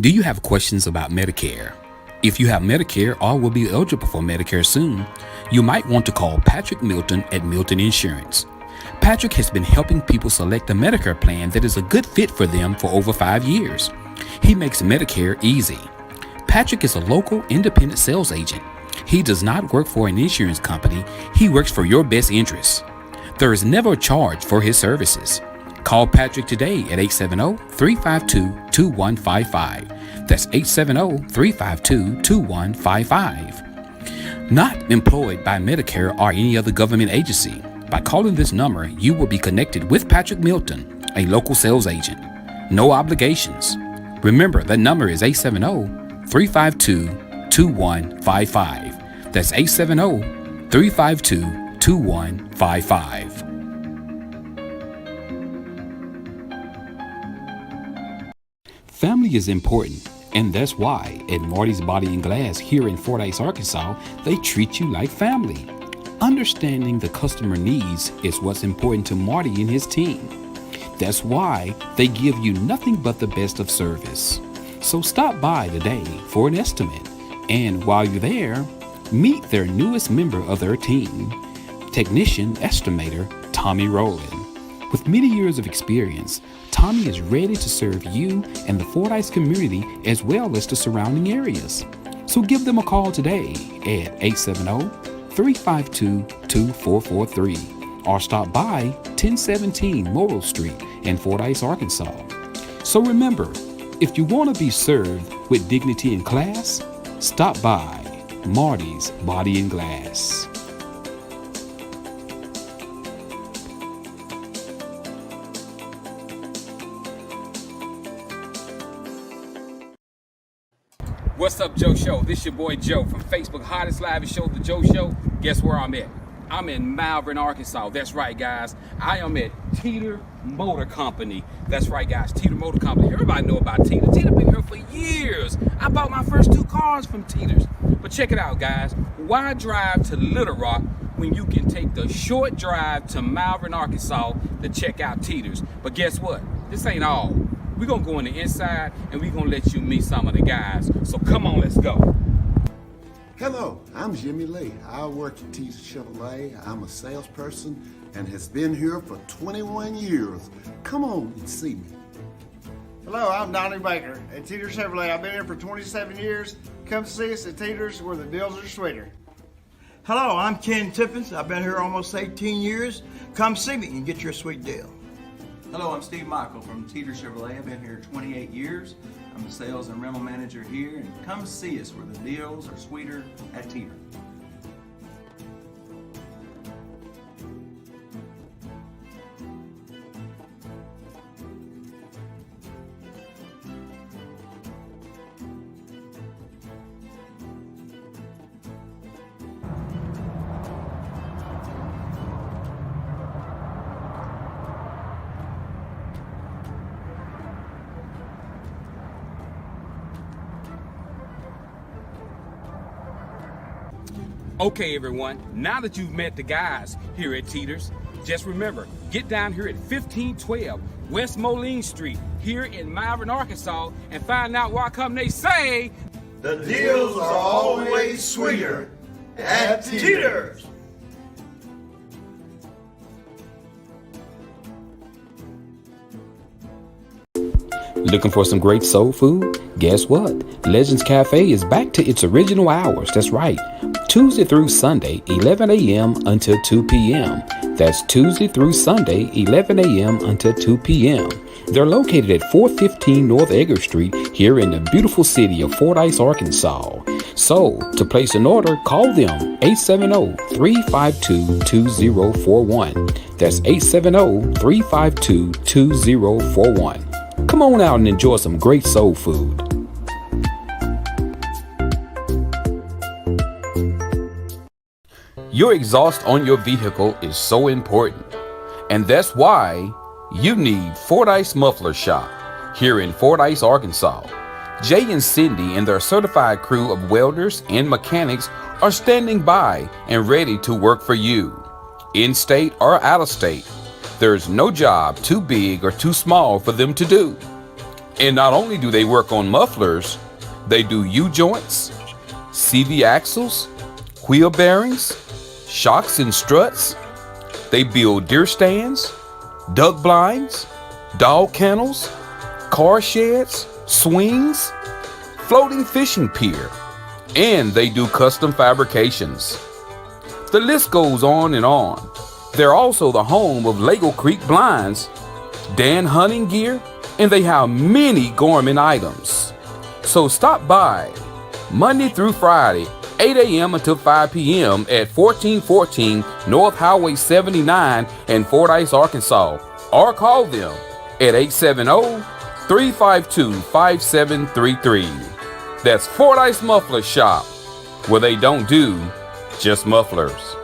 Do you have questions about Medicare? If you have Medicare or will be eligible for Medicare soon, you might want to call Patrick Milton at Milton Insurance. Patrick has been helping people select a Medicare plan that is a good fit for them for over 5 years. He makes Medicare easy. Patrick is a local independent sales agent. He does not work for an insurance company. He works for your best interests. There is never a charge for his services. Call Patrick today at 870-352-2155. That's 870-352-2155. Not employed by Medicare or any other government agency. By calling this number, you will be connected with Patrick Milton, a local sales agent. No obligations. Remember, that number is 870-352-2155. That's 870-352-2155. Family is important, and that's why at Marty's Body and Glass here in Fordyce, Arkansas, they treat you like family. Understanding the customer needs is what's important to Marty and his team. That's why they give you nothing but the best of service. So stop by today for an estimate, and while you're there, meet their newest member of their team, technician estimator Tommy Rowland. With many years of experience, Tommy is ready to serve you and the Fordyce community as well as the surrounding areas. So give them a call today at 870-352-2443 or stop by 1017 Morrill Street in Fordyce, Arkansas. So remember, if you want to be served with dignity and class, stop by Marty's Body and Glass. What's up, Joe Show? This your boy Joe from Facebook Hottest Live Show, The Joe Show. Guess where I'm at? I'm in Malvern, Arkansas. That's right, guys. I am at Teeter Motor Company. That's right, guys. Teeter Motor Company. Everybody know about Teeter. Teeter been here for years. I bought my first 2 cars from Teeter's. But check it out, guys. Why drive to Little Rock when you can take the short drive to Malvern, Arkansas to check out Teeter's? But guess what? This ain't all. We're going to go on the inside and we're going to let you meet some of the guys. So come on, let's go. Hello, I'm Jimmy Lee. I work at Teeter Chevrolet. I'm a salesperson and has been here for 21 years. Come on and see me. Hello, I'm Donnie Baker at Teeter Chevrolet. I've been here for 27 years. Come see us at Teeter's where the deals are sweeter. Hello, I'm Ken Tiffins. I've been here almost 18 years. Come see me and get your sweet deal. Hello, I'm Steve Michael from Teeter Chevrolet. I've been here 28 years. I'm the sales and rental manager here, and come see us where the deals are sweeter at Teeter. Okay, everyone, now that you've met the guys here at Teeter's, just remember, get down here at 1512 West Moline Street here in Malvern, Arkansas, and find out why come they say The deals are always sweeter at Teeter's. Looking for some great soul food? Guess what? Legends Cafe is back to its original hours. That's right. Tuesday through Sunday, 11 a.m. until 2 p.m. That's Tuesday through Sunday, 11 a.m. until 2 p.m. They're located at 415 North Edgar Street here in the beautiful city of Fordyce, Arkansas. So, to place an order, call them 870-352-2041. That's 870-352-2041. Come on out and enjoy some great soul food. Your exhaust on your vehicle is so important, and that's why you need Fordyce Muffler Shop here in Fordyce, Arkansas. Jay and Cindy and their certified crew of welders and mechanics are standing by and ready to work for you. In-state or out-of-state, there's no job too big or too small for them to do. And not only do they work on mufflers, they do U-joints, CV axles, wheel bearings, shocks and struts. They build deer stands, duck blinds, dog kennels, car sheds, swings, floating fishing pier, and they do custom fabrications. The list goes on and on. They're also the home of Lego Creek Blinds, Dan Hunting Gear, and they have many gourmet items. So stop by Monday through Friday, 8 a.m. until 5 p.m. at 1414 North Highway 79 in Fordyce, Arkansas, or call them at 870-352-5733. That's Fordyce Muffler Shop, where they don't do just mufflers.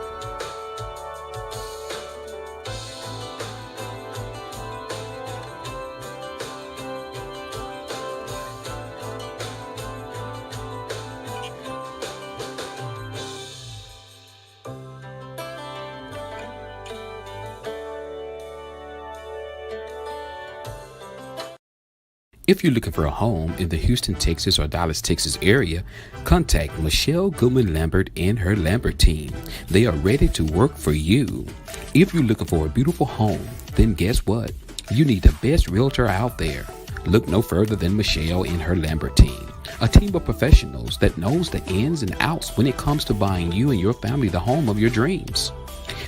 If you're looking for a home in the Houston, Texas or Dallas, Texas area, contact Michelle Goodman Lambert and her Lambert team. They are ready to work for you. If you're looking for a beautiful home, then guess what? You need the best realtor out there. Look no further than Michelle and her Lambert team. A team of professionals that knows the ins and outs when it comes to buying you and your family the home of your dreams.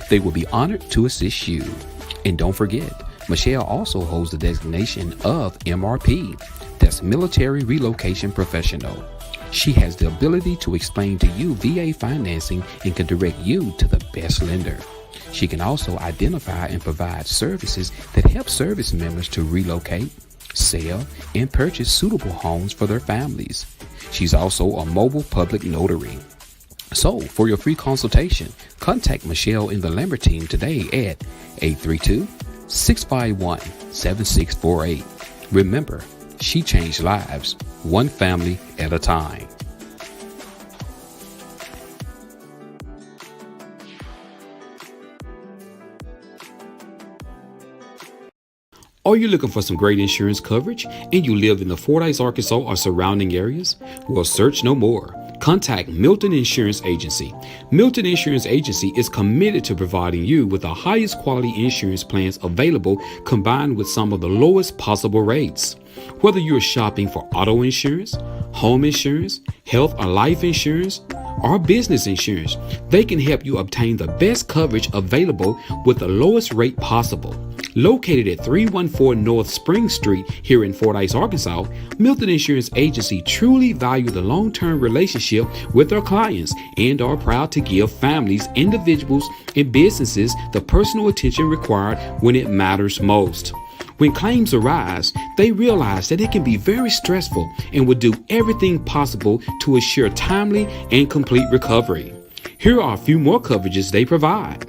They will be honored to assist you. And don't forget, Michelle also holds the designation of MRP, that's Military Relocation Professional. She has the ability to explain to you VA financing and can direct you to the best lender. She can also identify and provide services that help service members to relocate, sell, and purchase suitable homes for their families. She's also a mobile public notary. So, for your free consultation, contact Michelle and the Lambert team today at 832-651-7648. Remember, she changed lives, one family at a time. Are you looking for some great insurance coverage and you live in the Fordyce, Arkansas or surrounding areas? Well, search no more. Contact Milton Insurance Agency. Milton Insurance Agency is committed to providing you with the highest quality insurance plans available, combined with some of the lowest possible rates. Whether you're shopping for auto insurance, home insurance, health or life insurance, or business insurance, they can help you obtain the best coverage available with the lowest rate possible. Located at 314 North Spring Street here in Fordyce, Arkansas, Milton Insurance Agency truly value the long-term relationship with their clients and are proud to give families, individuals, and businesses the personal attention required when it matters most. When claims arise, they realize that it can be very stressful and will do everything possible to assure timely and complete recovery. Here are a few more coverages they provide: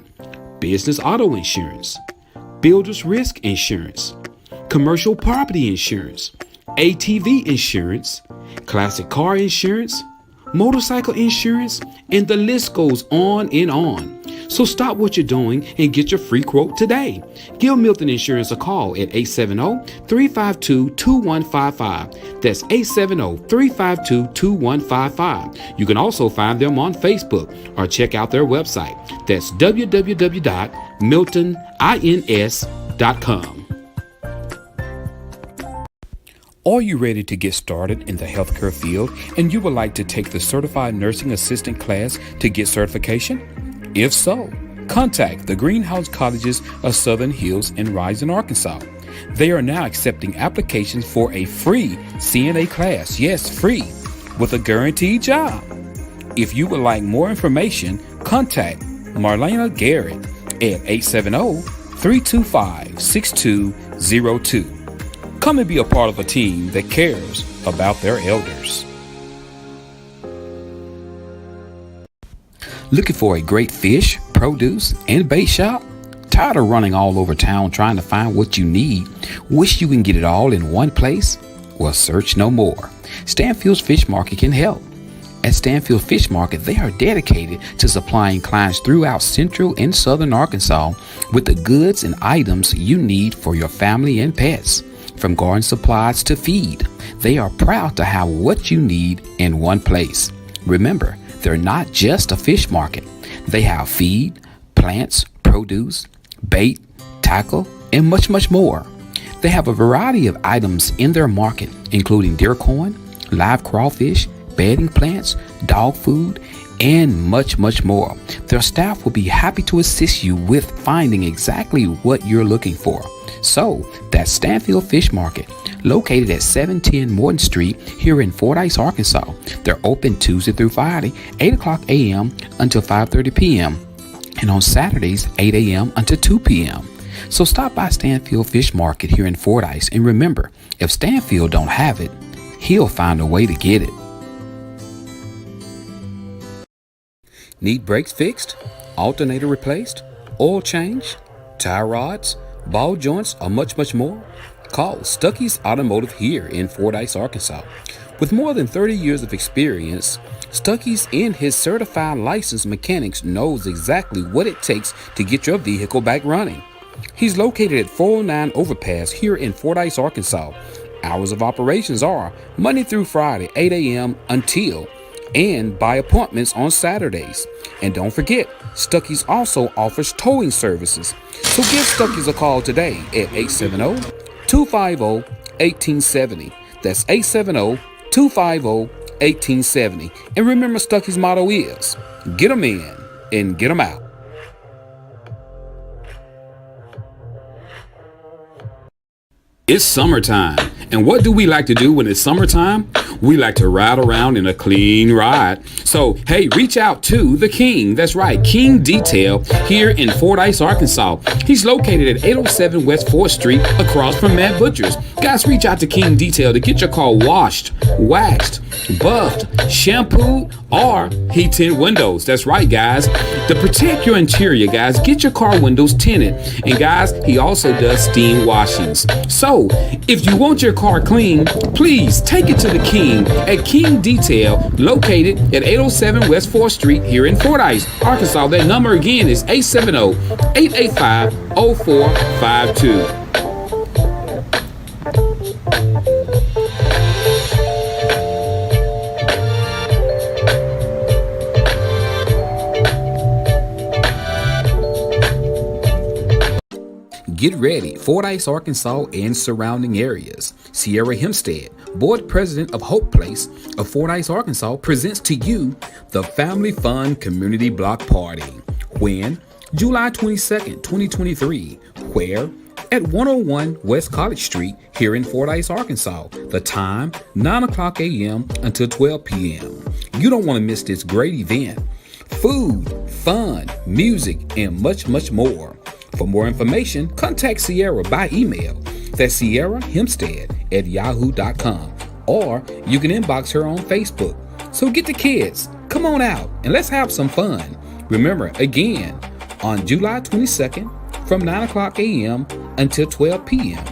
business auto insurance, builder's risk insurance, commercial property insurance, ATV insurance, classic car insurance, motorcycle insurance, and the list goes on and on. So stop what you're doing and get your free quote today. Give Milton Insurance a call at 870-352-2155. That's 870-352-2155. You can also find them on Facebook or check out their website. That's www.miltonins.com. Are you ready to get started in the healthcare field and you would like to take the Certified Nursing Assistant class to get certification? If so, contact the Greenhouse Cottages of Southern Hills in Rison, Arkansas. They are now accepting applications for a free CNA class, yes, free, with a guaranteed job. If you would like more information, contact Marlena Garrett at 870-325-6202. Come and be a part of a team that cares about their elders. Looking for a great fish, produce, and bait shop? Tired of running all over town trying to find what you need? Wish you can get it all in one place? Well, search no more. Stanfield's Fish Market can help. At Stanfield Fish Market, they are dedicated to supplying clients throughout central and southern Arkansas with the goods and items you need for your family and pets. from garden supplies to feed. They are proud to have what you need in one place. Remember, they're not just a fish market. They have feed, plants, produce, bait, tackle, and much, much more. They have a variety of items in their market, including deer corn, live crawfish, bedding plants, dog food, and much, much more. Their staff will be happy to assist you with finding exactly what you're looking for. So, that's Stanfield Fish Market, located at 710 Morton Street here in Fordyce, Arkansas. They're open Tuesday through Friday, 8 o'clock a.m. until 5:30 p.m. and on Saturdays, 8 a.m. until 2 p.m. So stop by Stanfield Fish Market here in Fordyce, and remember, if Stanfield don't have it, he'll find a way to get it. Need brakes fixed, alternator replaced, oil change, tie rods, ball joints, or much, much more? Call Stuckey's Automotive here in Fordyce, Arkansas. With more than 30 years of experience, Stuckey's and his certified licensed mechanics knows exactly what it takes to get your vehicle back running. He's located at 409 Overpass here in Fordyce, Arkansas. Hours of operations are Monday through Friday, 8 a.m. until and by appointments on Saturdays. And don't forget, Stuckey's also offers towing services. So give Stuckey's a call today at 870-250-1870. That's 870-250-1870. And remember, Stuckey's motto is, get 'em in and get 'em out. It's summertime, and what do we like to do when it's summertime? We like to ride around in a clean ride. So, hey, reach out to the King. That's right, King Detail here in Fordyce, Arkansas. He's located at 807 West 4th Street across from Matt Butcher's. Guys, reach out to King Detail to get your car washed, waxed, buffed, shampooed, or heat tint windows. That's right, guys. To protect your interior, guys, get your car windows tinted. And guys, he also does steam washings. So, if you want your car clean, please take it to the King at King Detail, located at 807 West 4th Street here in Fordyce, Arkansas. That number again is 870-885-0452. Get ready, Fordyce, Arkansas and surrounding areas. Sierra Hempstead, board president of Hope Place of Fordyce, Arkansas, presents to you the Family Fun Community Block Party. When? July 22nd, 2023. Where? At 101 West College Street here in Fordyce, Arkansas. The time, 9 o'clock a.m. until 12 p.m. You don't want to miss this great event. Food, fun, music, and much, much more. For more information, contact Sierra by email. That's Sierra Hempstead at yahoo.com. Or you can inbox her on Facebook. So get the kids, come on out, and let's have some fun. Remember, again, on July 22nd from 9 o'clock a.m. until 12 p.m.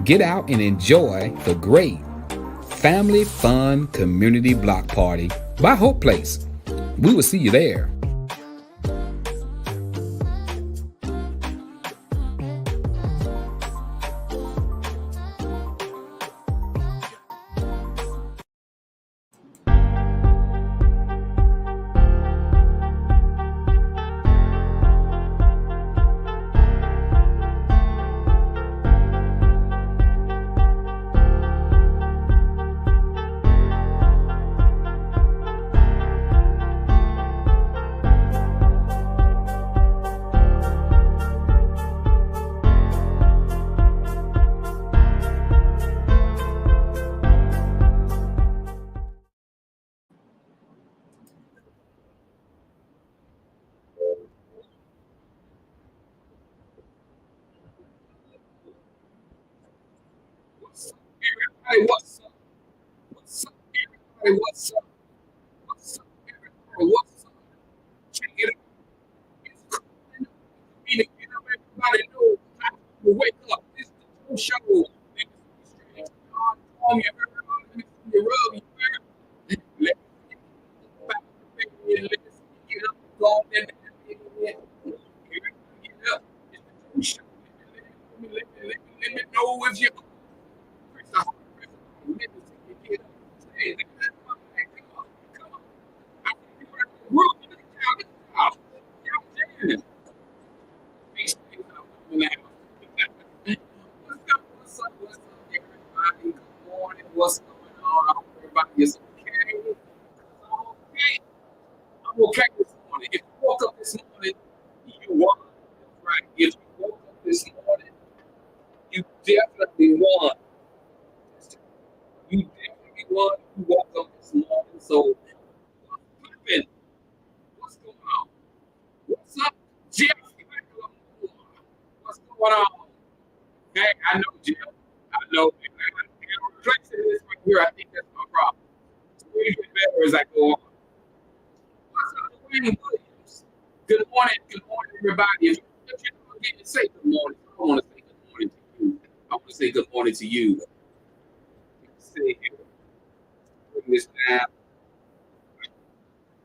Get out and enjoy the great Family Fun Community Block Party by Hope Place. We will see you there. Hey, what's up? What's up, everybody? What's up? What's up, everybody? What's up? Check it out. It's coming up. We need to get up. Everybody knows how to wake up. This is the show. Let me see you on you, everybody. Let me see you rub you. Let me get back to the baby. Let me see you get up and go on in there. Everybody get up. It's the show. Let me know if you're what's going on? I hope everybody is okay. Okay. I'm okay this morning. If you woke up this morning, you won. That's right. If you woke up this morning, you definitely won. You definitely won. You woke up this morning. So, what's poppin'? What's going on? What's up, Jeff? What's going on? Hey, I know, Jeff. I know. Replacing this right here, I think that's my problem. It's going to get better as I go on. What's up, Dwayne Williams? Good morning, everybody. If you're not getting to say good morning, I want to say good morning to you. I want to say good morning to you. Let's see here. Bring this down. I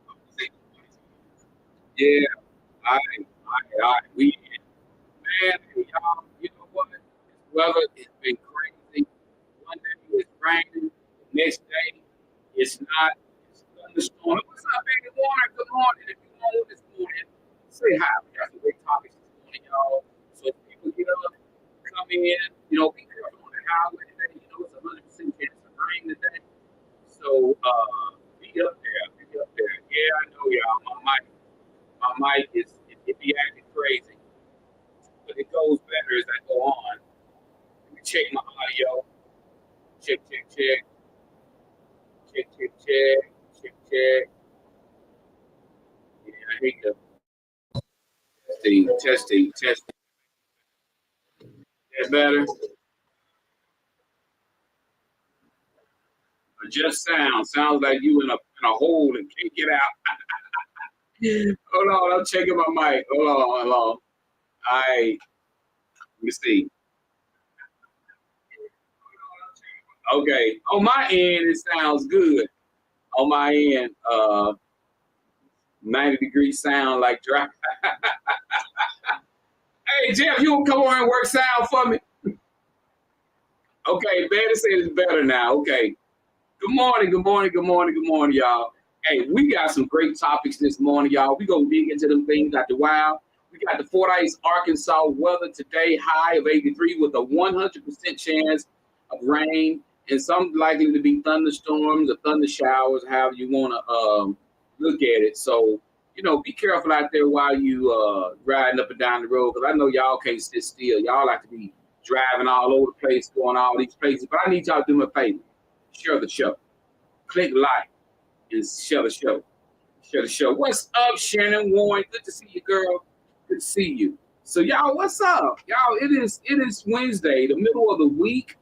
want to say good morning to you. Yeah, all right. We, man, y'all, you know what? This weather has been crazy. One day it's raining, the next day it's not. It's thunderstorm. What's up, baby? Good morning. If you want this morning, say hi. We got some great topics this morning, y'all. So if people get up, come in, be careful on the highway today. It's 100% chance of rain today. So be up there. Yeah, I know, y'all. My mic is it be acting crazy, but it goes better as I go on. Let me check my audio. Check. Yeah, I hate the testing. That better? Or just sounds like you in a hole and can't get out. Hold on, I'm checking my mic. Hold on. All right, let me see. Okay, on my end, it sounds good. On my end, 90-degree sound like dry. Hey, Jeff, you want to come over and work sound for me? Okay, Betty said it's better now. Okay. Good morning, y'all. Hey, we got some great topics this morning, y'all. We gonna dig into them things out the wild. We got the Fordyce Arkansas weather today, high of 83 with a 100% chance of rain and some likely to be thunderstorms or thunder showers, however you want to look at it. So, be careful out there while you riding up and down the road, because I know y'all can't sit still. Y'all like to be driving all over the place, going all these places. But I need y'all to do me a favor. Share the show. Click like and share the show. Share the show. What's up, Shannon Warren? Good to see you, girl. Good to see you. So, y'all, what's up? Y'all, it is Wednesday, the middle of the week.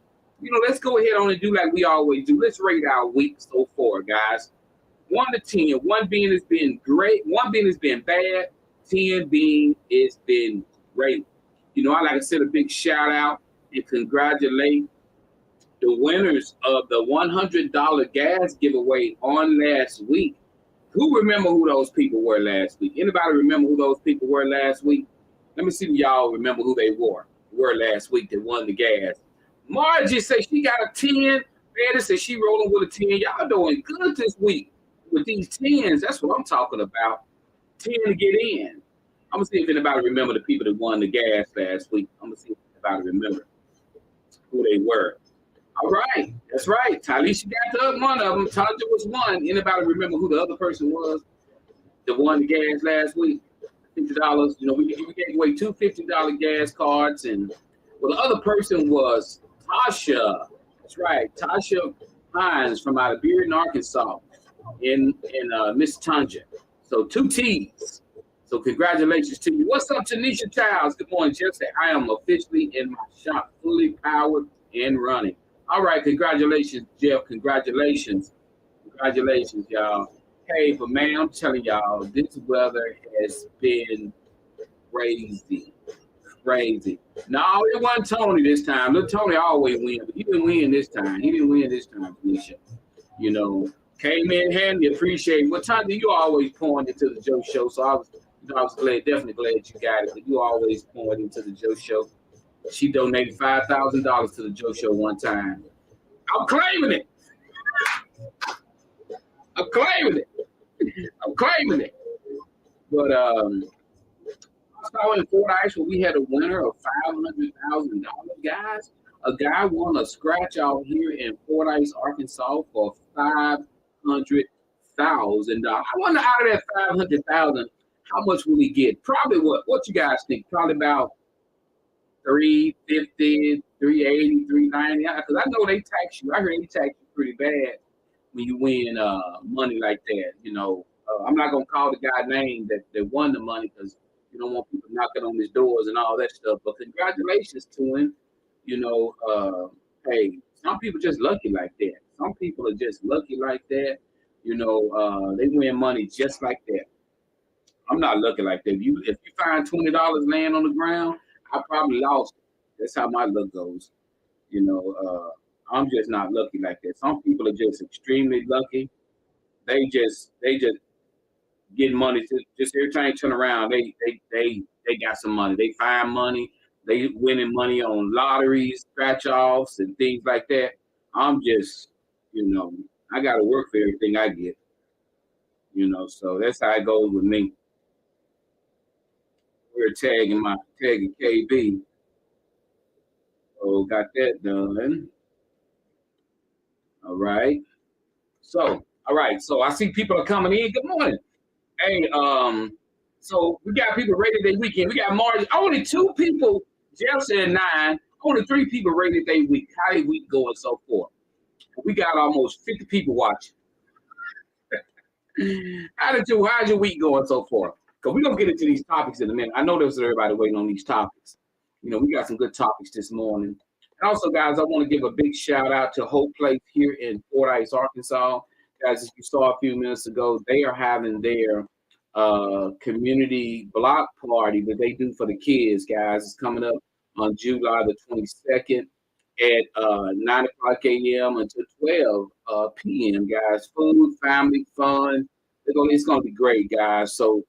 Let's go ahead on and do like we always do. Let's rate our week so far, guys. 1 to 10. 1 being it's been great. 1 being it's been bad. 10 being it's been great. I like to send a big shout out and congratulate the winners of the $100 gas giveaway on last week. Who remember who those people were last week? Anybody remember who those people were last week? Let me see if y'all remember who they were last week that won the gas. Marty said she got a 10. Betty said she rolling with a 10. Y'all doing good this week with these 10s. That's what I'm talking about. 10 to get in. I'm going to see if anybody remember the people that won the gas last week. I'm going to see if anybody remember who they were. All right. That's right. Talisha got the other one of them. Tanja was one. Anybody remember who the other person was that won the gas last week? $50. We gave away 2 $50 gas cards. And the other person was Tasha. That's right. Tasha Hines from out of Rison, Arkansas in Miss Tanja. So 2 T's. So congratulations to you. What's up, Tanisha Childs? Good morning, Jeff. Say, I am officially in my shop, fully powered and running. All right, congratulations, Jeff. Congratulations, y'all. Hey, but man, I'm telling y'all, this weather has been crazy. No, it wasn't Tony this time. Look, Tony always wins, but he didn't win this time. Tanisha. Came in handy, appreciate it. What time do you always point into the Joe Show? So I was definitely glad you got it. But you always point into the Joe Show. She donated $5,000 to the Joe Show one time. I'm claiming it. But I saw in Fordyce where we had a winner of $500,000, guys. A guy won a scratch out here in Fordyce, Arkansas for $500,000. I wonder out of that 500,000, how much will he get? Probably what you guys think? Probably about 350, 380, 390. Because I know they tax you. I heard they tax you pretty bad when you win money like that. I'm not gonna call the guy name that won the money because you don't want people knocking on his doors and all that stuff. But congratulations to him. Hey, some people just lucky like that. Some people are just lucky like that. They win money just like that. I'm not lucky like that. If you find $20 laying on the ground, I probably lost it. That's how my luck goes. I'm just not lucky like that. Some people are just extremely lucky. They just get money to just every time you turn around, they got some money. They find money. They winning money on lotteries, scratch offs, and things like that. I'm just, I got to work for everything I get. So that's how it goes with me. We're tagging KB. So got that done. All right. So I see people are coming in. Good morning. Hey, so we got people rated their weekend. We got Marty. Only 2 people, Jeff said 9. Only 3 people rated their week. How their week go and so forth. We got almost 50 people watching. How's your week going so far? Because we're going to get into these topics in a minute. I know there's everybody waiting on these topics. We got some good topics this morning. And also, guys, I want to give a big shout out to Hope Place here in Fordyce, Arkansas. Guys, as you saw a few minutes ago, they are having their community block party that they do for the kids, guys. It's coming up on July the 22nd at 9 o'clock a.m. until 12 p.m., guys. Food, family, fun. It's going to be great, guys. So,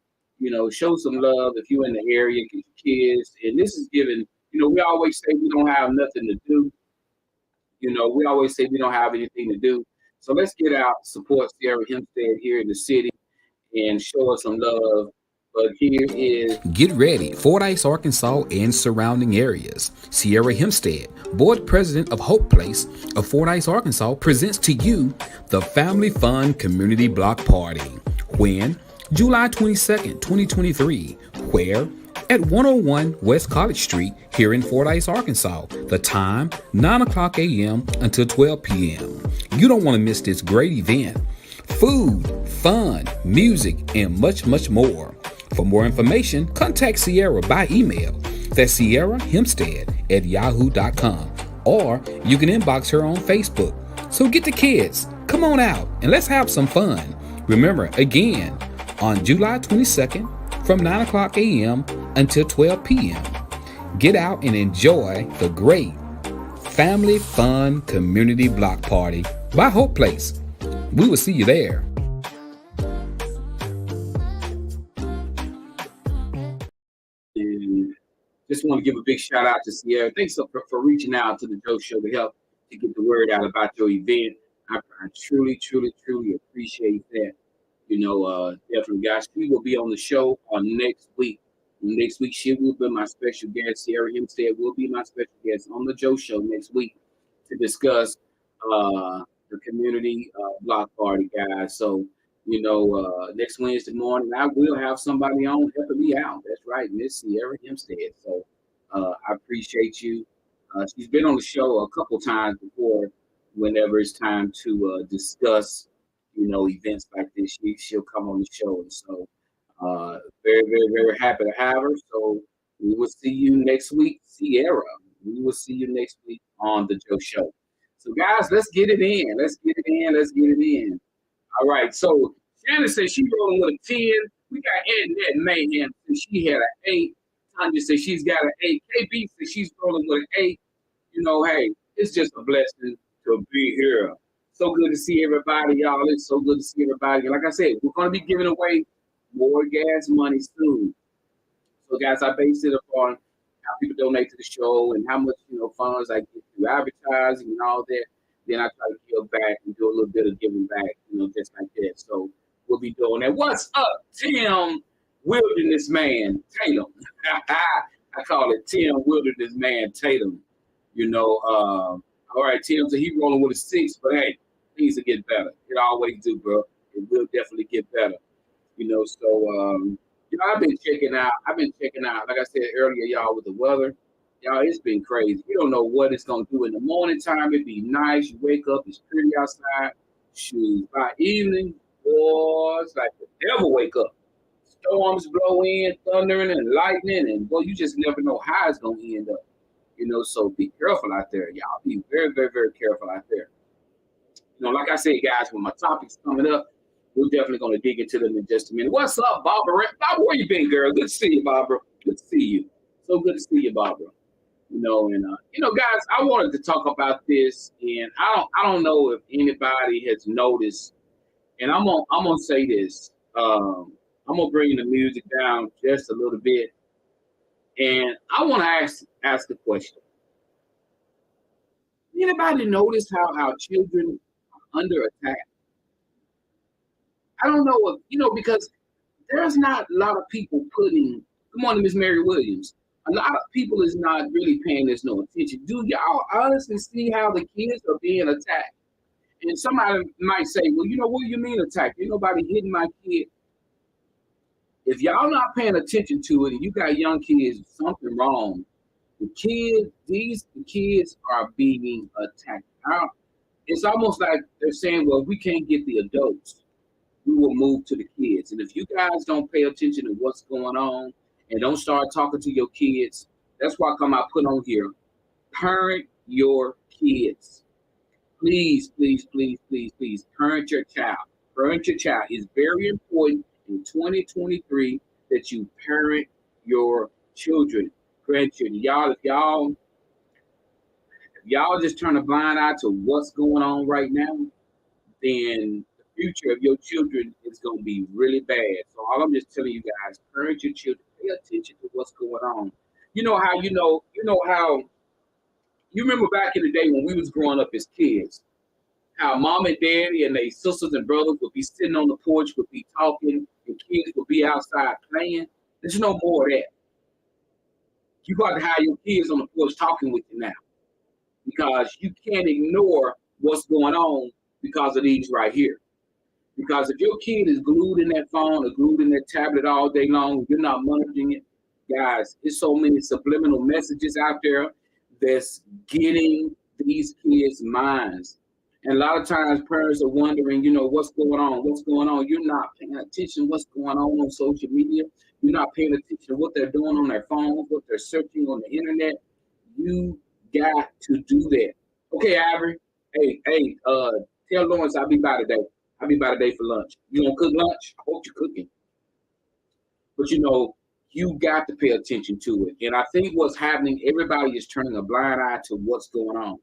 show some love if you're in the area, get your kids. And this is giving, we always say we don't have nothing to do. We always say we don't have anything to do. So let's get out, support Sierra Hempstead here in the city and show us some love. But here is... Get ready, Fordyce, Arkansas and surrounding areas. Sierra Hempstead, board president of Hope Place of Fordyce, Arkansas, presents to you the Family Fun Community Block Party. When? July 22nd, 2023. Where? At 101 West College Street here in Fordyce, Arkansas. The time, 9 o'clock a.m. until 12 p.m. You don't want to miss this great event. Food, fun, music, and much, much more. For more information, contact Sierra by email. That's Sierra Hempstead at yahoo.com. Or you can inbox her on Facebook. So get the kids, come on out, and let's have some fun. Remember, again, on July 22nd, from 9 o'clock a.m. until 12 p.m. Get out and enjoy the great Family Fun Community Block Party by Hope Place. We will see you there. And just want to give a big shout out to Sierra. Thanks for reaching out to the Joe Show to help to get the word out about your event. I truly, truly, truly appreciate that. Definitely, guys. She will be on the show on next week. Next week, she will be my special guest. Sierra Hempstead will be my special guest on the Joe Show next week to discuss the community block party, guys. So, next Wednesday morning, I will have somebody on helping me out. That's right, Miss Sierra Hempstead. So, I appreciate you. She's been on the show a couple times before. Whenever it's time to discuss, events like this, she'll come on the show. And so, very, very, very happy to have her. So we will see you next week, Sierra. We will see you next week on the Joe Show. So, guys, let's get it in. Let's get it in. All right. So Shannon says she's rolling with a 10. We got Annette Mayhem. She had an 8. Tanya says she's got an 8. KB says she's rolling with an 8. Hey, it's just a blessing to be here. So good to see everybody, y'all. It's so good to see everybody. Like I said, we're going to be giving away more gas money soon. So, guys, I base it upon how people donate to the show and how much, funds I get through advertising and all that. Then I try to give back and do a little bit of giving back, just like that. So we'll be doing that. What's up, Tim Wilderness Man Tatum? I call it Tim Wilderness Man Tatum. All right, Tim, so he rolling with a 6, but hey, things will get better. It always do, bro. It will definitely get better. I've been checking out. Like I said earlier, y'all, with the weather, y'all, it's been crazy. You don't know what it's gonna do in the morning time. It'd be nice. You wake up, it's pretty outside. Shoot, by evening, boy, it's like the devil wake up. Storms blow in, thundering and lightning, and boy, you just never know how it's gonna end up. So be careful out there, y'all. Be very, very, very careful out there. Like I said, guys, when my topic's coming up, we're definitely going to dig into them in just a minute. What's up, Barbara? Barbara, where you been, girl? Good to see you, Barbara. Good to see you. So good to see you, Barbara. Guys, I wanted to talk about this, and I don't know if anybody has noticed, and I'm gonna say this. I'm gonna bring the music down just a little bit, and I want to ask a question. Anybody notice how our children are under attack? I don't know if, because there's not a lot of people putting, good morning, Miss Mary Williams. A lot of people is not really paying this no attention. Do y'all honestly see how the kids are being attacked? And somebody might say, well, what do you mean attacked? Ain't nobody hitting my kid. If y'all not paying attention to it and you got young kids, something wrong. These kids are being attacked. It's almost like they're saying, well, if we can't get the adults, we will move to the kids. And if you guys don't pay attention to what's going on and don't start talking to your kids, that's why I put on here, parent your kids. Please, please, please, please, please, parent your child. Parent your child. It's very important in 2023 that you parent your children, grandchildren. If y'all just turn a blind eye to what's going on right now, then the future of your children is going to be really bad. So all I'm just telling you guys, parent your children, pay attention to what's going on. You remember back in the day when we was growing up as kids, how mom and daddy and their sisters and brothers would be sitting on the porch, would be talking, and kids would be outside playing. There's no more of that. You got to have your kids on the porch talking with you now, because you can't ignore what's going on because of these right here. Because if your kid is glued in that phone or glued in that tablet all day long, you're not monitoring it, guys, there's so many subliminal messages out there that's getting these kids' minds. And a lot of times parents are wondering, what's going on? You're not paying attention to what's going on social media. You're not paying attention to what they're doing on their phones, what they're searching on the internet. You got to do that. Okay, Ivory. Hey, tell Lawrence I'll be by today. I'll be by today for lunch. You gonna cook lunch? I hope you're cooking. But you got to pay attention to it. And I think what's happening, everybody is turning a blind eye to what's going on.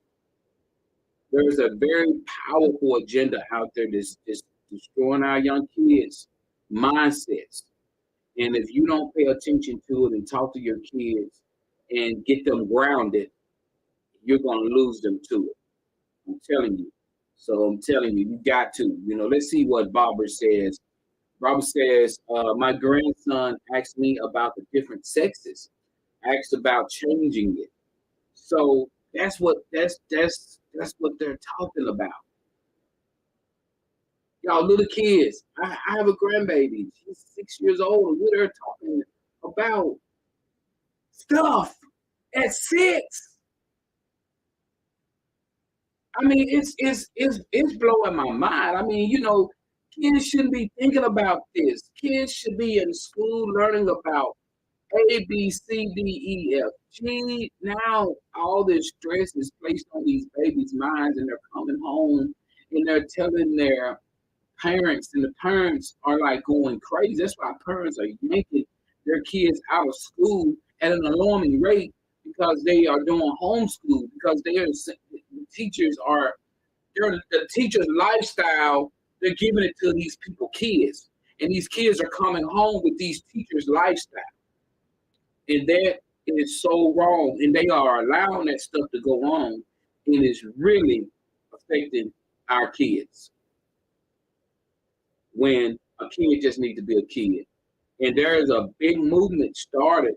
There's a very powerful agenda out there that's destroying our young kids' mindsets. And if you don't pay attention to it and talk to your kids and get them grounded, you're going to lose them to it. I'm telling you. So I'm telling you, you got to. Let's see what Barbara says. Barbara says, my grandson asked me about the different sexes, asked about changing it. So that's what they're talking about. Y'all, little kids. I have a grandbaby. She's 6 years old, and we're talking about stuff at 6. I mean, it's blowing my mind. I mean, kids shouldn't be thinking about this. Kids should be in school learning about A, B, C, D, E, F, G. Now all this stress is placed on these babies' minds, and they're coming home and they're telling their parents, and the parents are like going crazy. That's why parents are yanking their kids out of school at an alarming rate, because they are doing homeschool, because the teachers the teacher's lifestyle, they're giving it to these kids. And these kids are coming home with these teachers' lifestyle. And that is so wrong. And they are allowing that stuff to go on. And it's really affecting our kids. When a kid just needs to be a kid. And there is a big movement started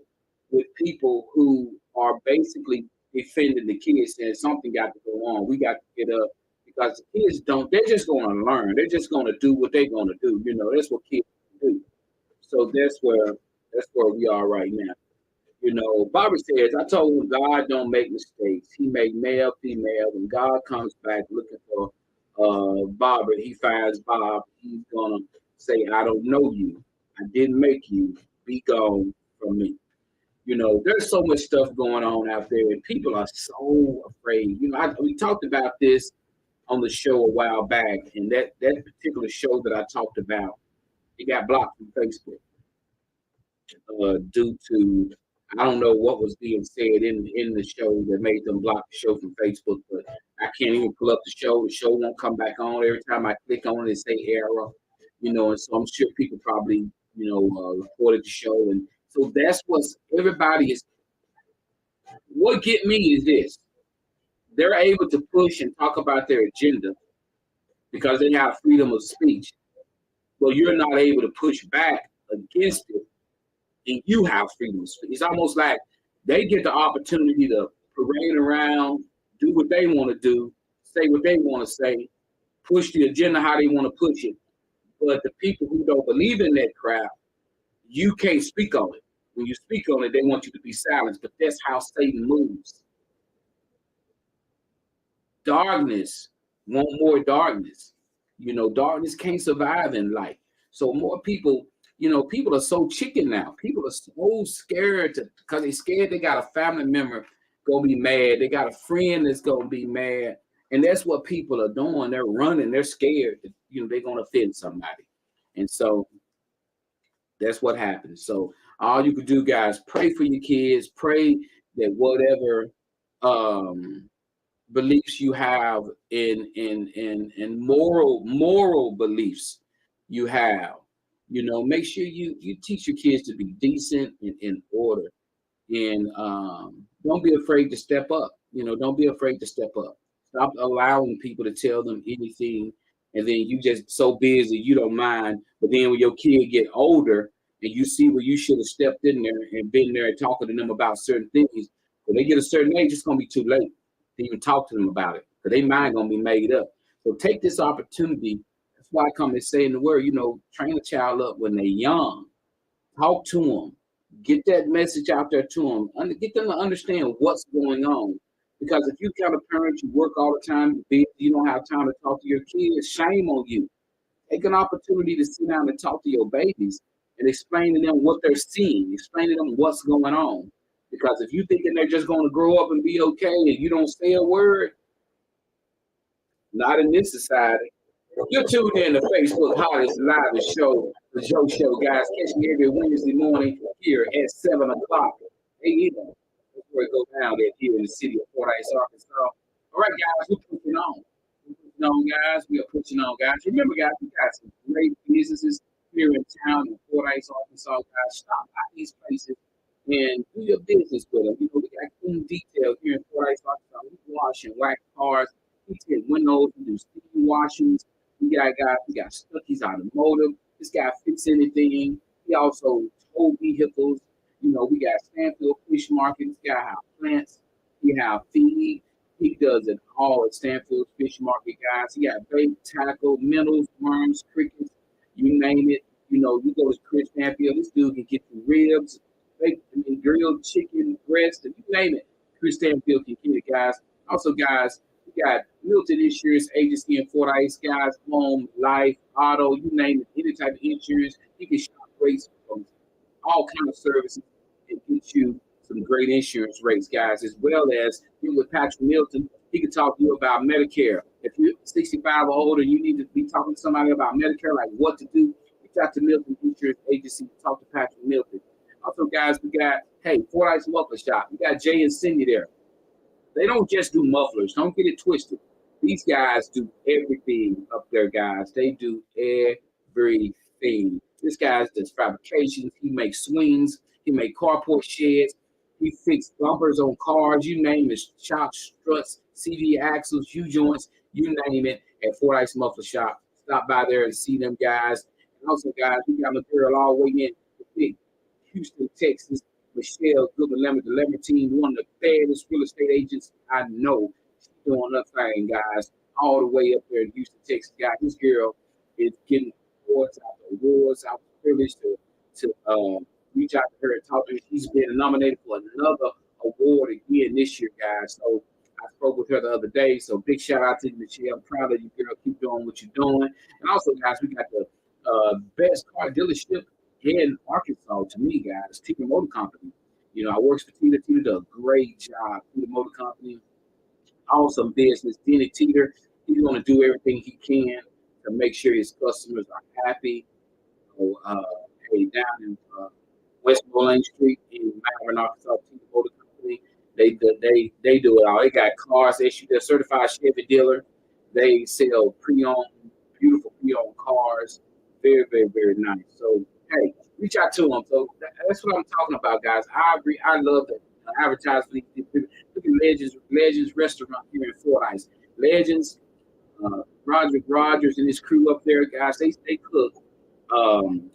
with people who are basically defending the kids, saying something got to go on. We got to get up because the kids don't. They're just going to learn. They're just going to do what they're going to do. You know, that's what kids do. So that's where we are right now. You know, Barbara says, I told him God don't make mistakes. He made male, female. When God comes back looking for Barbara, he finds Bob. He's going to say, I don't know you. I didn't make you. Be gone from me. You know, there's so much stuff going on out there, and people are so afraid. You know, we talked about this on the show a while back, and that particular show that I talked about, it got blocked from Facebook due to, I don't know what was being said in the show that made them block the show from Facebook, but I can't even pull up the show. The show won't come back on. Every time I click on it, it say error, you know, and so I'm sure people probably, you know, reported the show. And so that's everybody is, what get me is this. They're able to push and talk about their agenda because they have freedom of speech. Well, you're not able to push back against it, and you have freedom of speech. It's almost like they get the opportunity to parade around, do what they want to do, say what they want to say, push the agenda how they want to push it. But the people who don't believe in that crap, you can't speak on it. When you speak on it, they want you to be silenced. But that's how Satan moves. Darkness want more darkness. You know, darkness can't survive in light. So more people, you know, people are so chicken now. People are so scared because they're scared they got a family member gonna be mad. They got a friend that's gonna be mad. And that's what people are doing. They're running. They're scared that, you know, they're gonna offend somebody. And so that's what happens. So all you can do, guys, pray for your kids. Pray that whatever beliefs you have in moral beliefs you have, you know, make sure you teach your kids to be decent and in order. And don't be afraid to step up. You know, don't be afraid to step up. Stop allowing people to tell them anything, and then you just so busy you don't mind. But then when your kid get older and you see where you should have stepped in there and been there and talking to them about certain things, when they get a certain age, it's gonna be too late to even talk to them about it, because their mind gonna be made up. So take this opportunity. That's why I come and say in the word, you know, train a child up when they're young. Talk to them. Get that message out there to them. Get them to understand what's going on. Because if you kind of parent, you work all the time, you don't have time to talk to your kids, shame on you. Take an opportunity to sit down and talk to your babies and explain to them what they're seeing, explain to them what's going on. Because if you thinking they're just going to grow up and be okay and you don't say a word, not in this society. You're tuned in to Facebook Hottest Live Show, the Joe Show, guys. Catch me every Wednesday morning here at 7 o'clock a.m. That's where it goes down there here in the city of Fordyce, Arkansas. All right, guys, we're pushing on. We are pushing on, guys. Remember, guys, we got some great businesses here in town in Fordyce, Arkansas. Guys, stop by these places and do your business with them. You know, we got clean detail here in Fordyce, Arkansas. We wash and wax cars. We take windows. We do steam washings. We got Stuckey's Automotive. This guy fix anything. He also tow vehicles. You know, we got Stanfield Fish Market. This guy have plants. He have feed. He does it all at Stanfield Fish Market, guys. He got bait, tackle, minnows, worms, crickets, you name it. You know, you go to Chris Stanfield, this dude can get you ribs, grilled chicken, breast, and you name it. Chris Stanfield can get it, guys. Also, guys, we got Milton Insurance Agency in Fordyce, guys, home, life, auto, you name it, any type of insurance. You can shop rates from all kinds of services and get you some great insurance rates, guys, as well as you with Patrick Milton. He can talk to you about Medicare. If you're 65 or older, you need to be talking to somebody about Medicare, like what to do. Reach out to Milton Insurance Agency to talk to Patrick Milton. Also, guys, we got, Fordyce Muffler Shop. We got Jay and Cindy there. They don't just do mufflers. Don't get it twisted. These guys do everything up there, guys. They do everything. This guy does fabrications. He makes swings. He makes carport sheds. He fixes bumpers on cars. You name it. Shocks, struts, CV axles, U-joints. You name it at Fordyce Muffler Shop. Stop by there and see them guys. And also, guys, we got material all the way in Houston, Texas. Michelle Goodman the Lamartine, one of the baddest real estate agents I know. She's doing her thing, guys, all the way up there in Houston, Texas. Guys, this girl is getting awards after awards. I was privileged to reach out to her and talk to her. She's been nominated for another award again this year, guys. So I spoke with her the other day. So big shout out to you, Michelle. I'm proud of you, girl. Keep doing what you're doing. And also, guys, we got the best car dealership in Arkansas, to me, guys, Teeter Motor Company. You know, I works for Teeter. Teeter does a great job. Teeter Motor Company, awesome business. Denny Teeter, he's going to do everything he can to make sure his customers are happy. So, hey, down in West Moline Street in Malvern, Arkansas, Teeter Motor Company, they do it all. They got cars issued. They're a certified Chevy dealer. They sell pre-owned, beautiful pre-owned cars. Very, very, very nice. So, hey, reach out to them. So that's what I'm talking about, guys. I agree. I love that advertising. Look at Legends Restaurant here in Fordyce. Legends, Roger Rogers and his crew up there, guys. They cook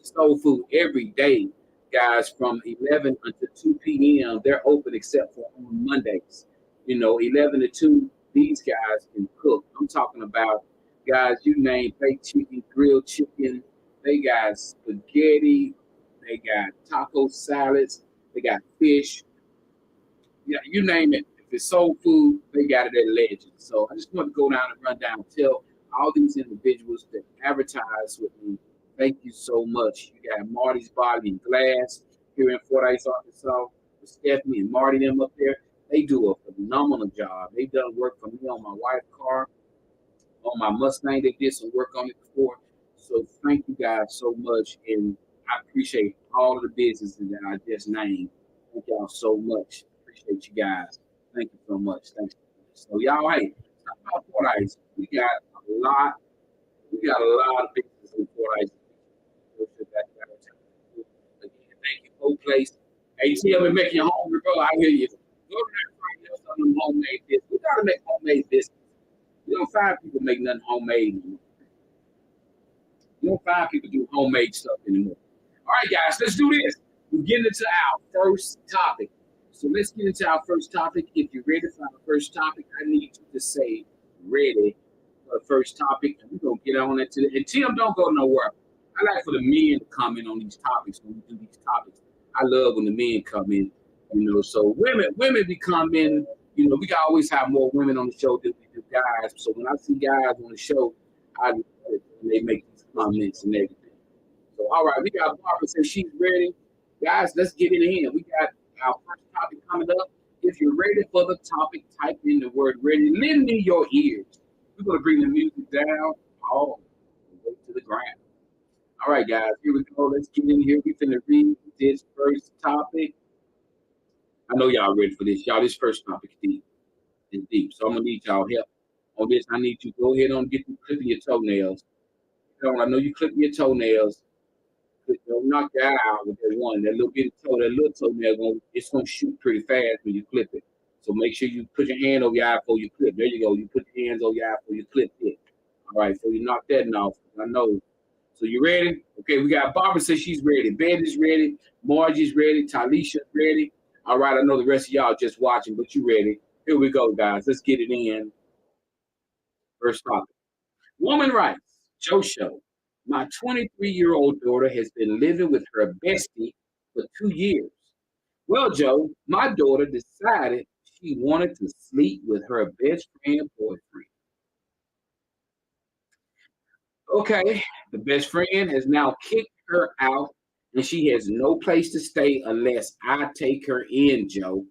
soul food every day, guys, from 11 until 2 p.m. They're open except for on Mondays. You know, 11 to 2, these guys can cook. I'm talking about, guys, you name baked chicken, grilled chicken. They got spaghetti. They got taco salads. They got fish. Yeah, you name it. If it's soul food, they got it at Legends. So I just want to go down and run down and tell all these individuals that advertise with me, thank you so much. You got Marty's Body and Glass here in Fordyce, Arkansas. With Stephanie and Marty them up there. They do a phenomenal job. They've done work for me on my wife's car, on my Mustang. They did some work on it before. So thank you guys so much, and I appreciate all of the businesses that I just named. Thank y'all so much. Appreciate you guys. Thank you so much. Thanks. So y'all, hey, talk about Fordyce. We got a lot of businesses in Fordyce. Again, thank you, whole place. Hey, see, I've been making your home, bro. I hear you. Go to that right now, some of them homemade business. We gotta make homemade business. You don't find people make nothing homemade anymore. You don't find people do homemade stuff anymore. All right, guys, let's do this. We're getting into our first topic. So let's get into our first topic. If you're ready for our first topic, I need you to say ready for the first topic. And we're going to get on into it. And Tim, don't go nowhere. I like for the men to comment on these topics when we do these topics. I love when the men come in, you know. So women be coming, you know, we can always have more women on the show than we do guys. So when I see guys on the show, I love it when they make these comments and everything. So, all right, we got Barbara says she's ready. Guys, let's get it in. We got our first topic coming up. If you're ready for the topic, type in the word ready. Lend me your ears. We're going to bring the music down all the way to the ground. All right, guys, here we go. Let's get in here. We're going to read this first topic. I know y'all ready for this. Y'all, this first topic is deep. It's deep. So I'm going to need y'all help on this. I need you to go ahead and get the clipping your toenails. I know you clipping your toenails. Don't knock that out with that one. That little toenail, it's going to shoot pretty fast when you clip it. So make sure you put your hand over your eye before you clip. There you go. You put your hands over your eye before you clip it. All right, so you knock that off. I know. So you ready? Okay, we got Barbara says she's ready. Ben is ready. Margie's ready. Talisha's ready. All right, I know the rest of y'all just watching, but you ready. Here we go, guys. Let's get it in. First topic. Woman writes, Joe Show. My 23-year-old daughter has been living with her bestie for 2 years. Well, Joe, my daughter decided she wanted to sleep with her best friend boyfriend. Okay, the best friend has now kicked her out, and she has no place to stay unless I take her in, Joe.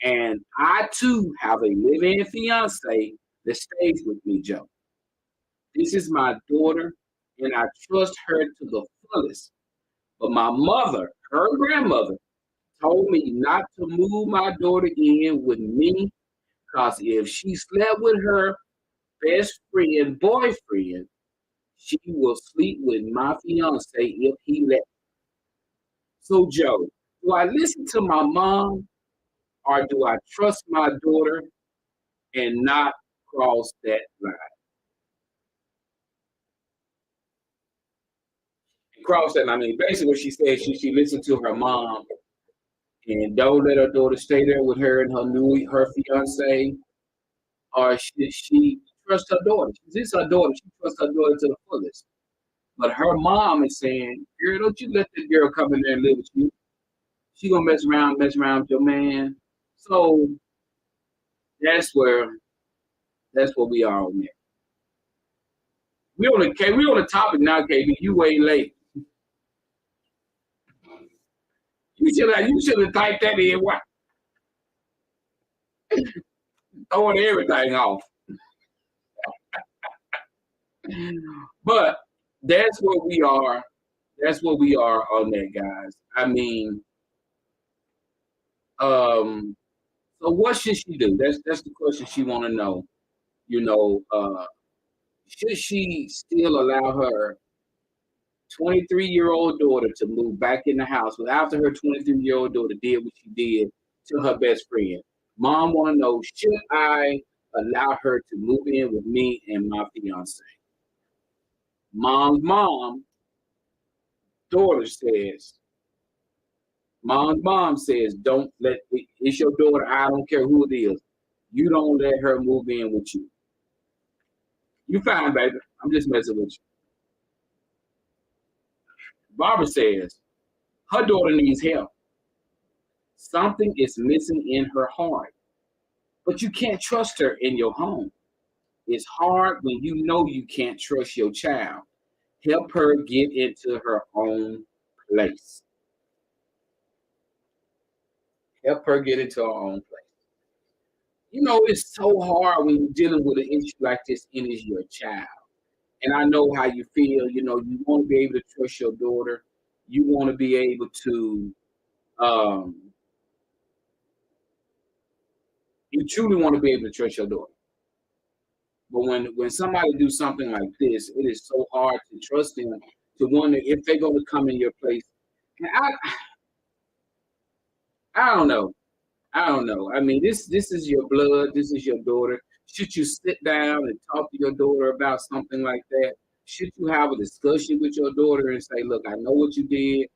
And I, too, have a live-in fiance that stays with me, Joe. This is my daughter, and I trust her to the fullest. But my mother, her grandmother, told me not to move my daughter in with me because if she slept with her best friend boyfriend, she will sleep with my fiance if he let me. So, Joe, do I listen to my mom or do I trust my daughter and not cross that line? Cross that. I mean, basically what she said, she listened to her mom and don't let her daughter stay there with her and her fiance, or should she trust her daughter? This is her daughter. She trusts her daughter to the fullest. But her mom is saying, girl, don't you let this girl come in there and live with you. She gonna mess around with your man. So that's where we are on there. We on the topic now, KB. You way late. You should have typed that in. What? Throwing everything off. But that's where we are. That's where we are on that, guys. I mean, so what should she do? That's the question she want to know. Should she still allow her 23-year-old daughter to move back in the house after her 23-year-old daughter did what she did to her best friend? Mom want to know, should I allow her to move in with me and my fiance? Mom's mom says, don't let, it's your daughter, I don't care who it is. You don't let her move in with you. You fine, baby. I'm just messing with you. Barbara says, her daughter needs help. Something is missing in her heart, but you can't trust her in your home. It's hard when you know you can't trust your child. Help her get into her own place. Help her get into her own place. It's so hard when you're dealing with an issue like this and it's your child. And I know how you feel. You want to be able to trust your daughter. You want to be able to, you truly want to be able to trust your daughter. But when somebody do something like this, it is so hard to trust them, to wonder if they're going to come in your place. And I don't know. I mean, this is your blood. This is your daughter. Should you sit down and talk to your daughter about something like that? Should you have a discussion with your daughter and say, look, I know what you did.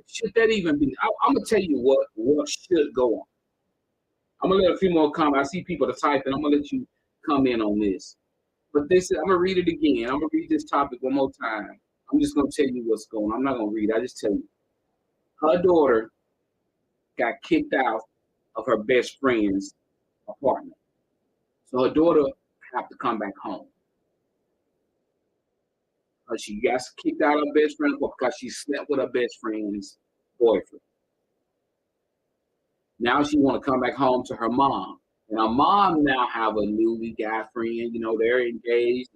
Should that even be? I'm going to tell you what should go on. I'm going to let a few more comments. I see people typing. I'm going to let you come in on this. But I'm going to read it again. I'm going to read this topic one more time. I'm just going to tell you what's going on. I'm not going to read it. I just tell you. Her daughter got kicked out of her best friend's apartment. So her daughter have to come back home. She got kicked out of her best friend because she slept with her best friend's boyfriend. Now she want to come back home to her mom. And her mom now have a newly guy friend, they're engaged.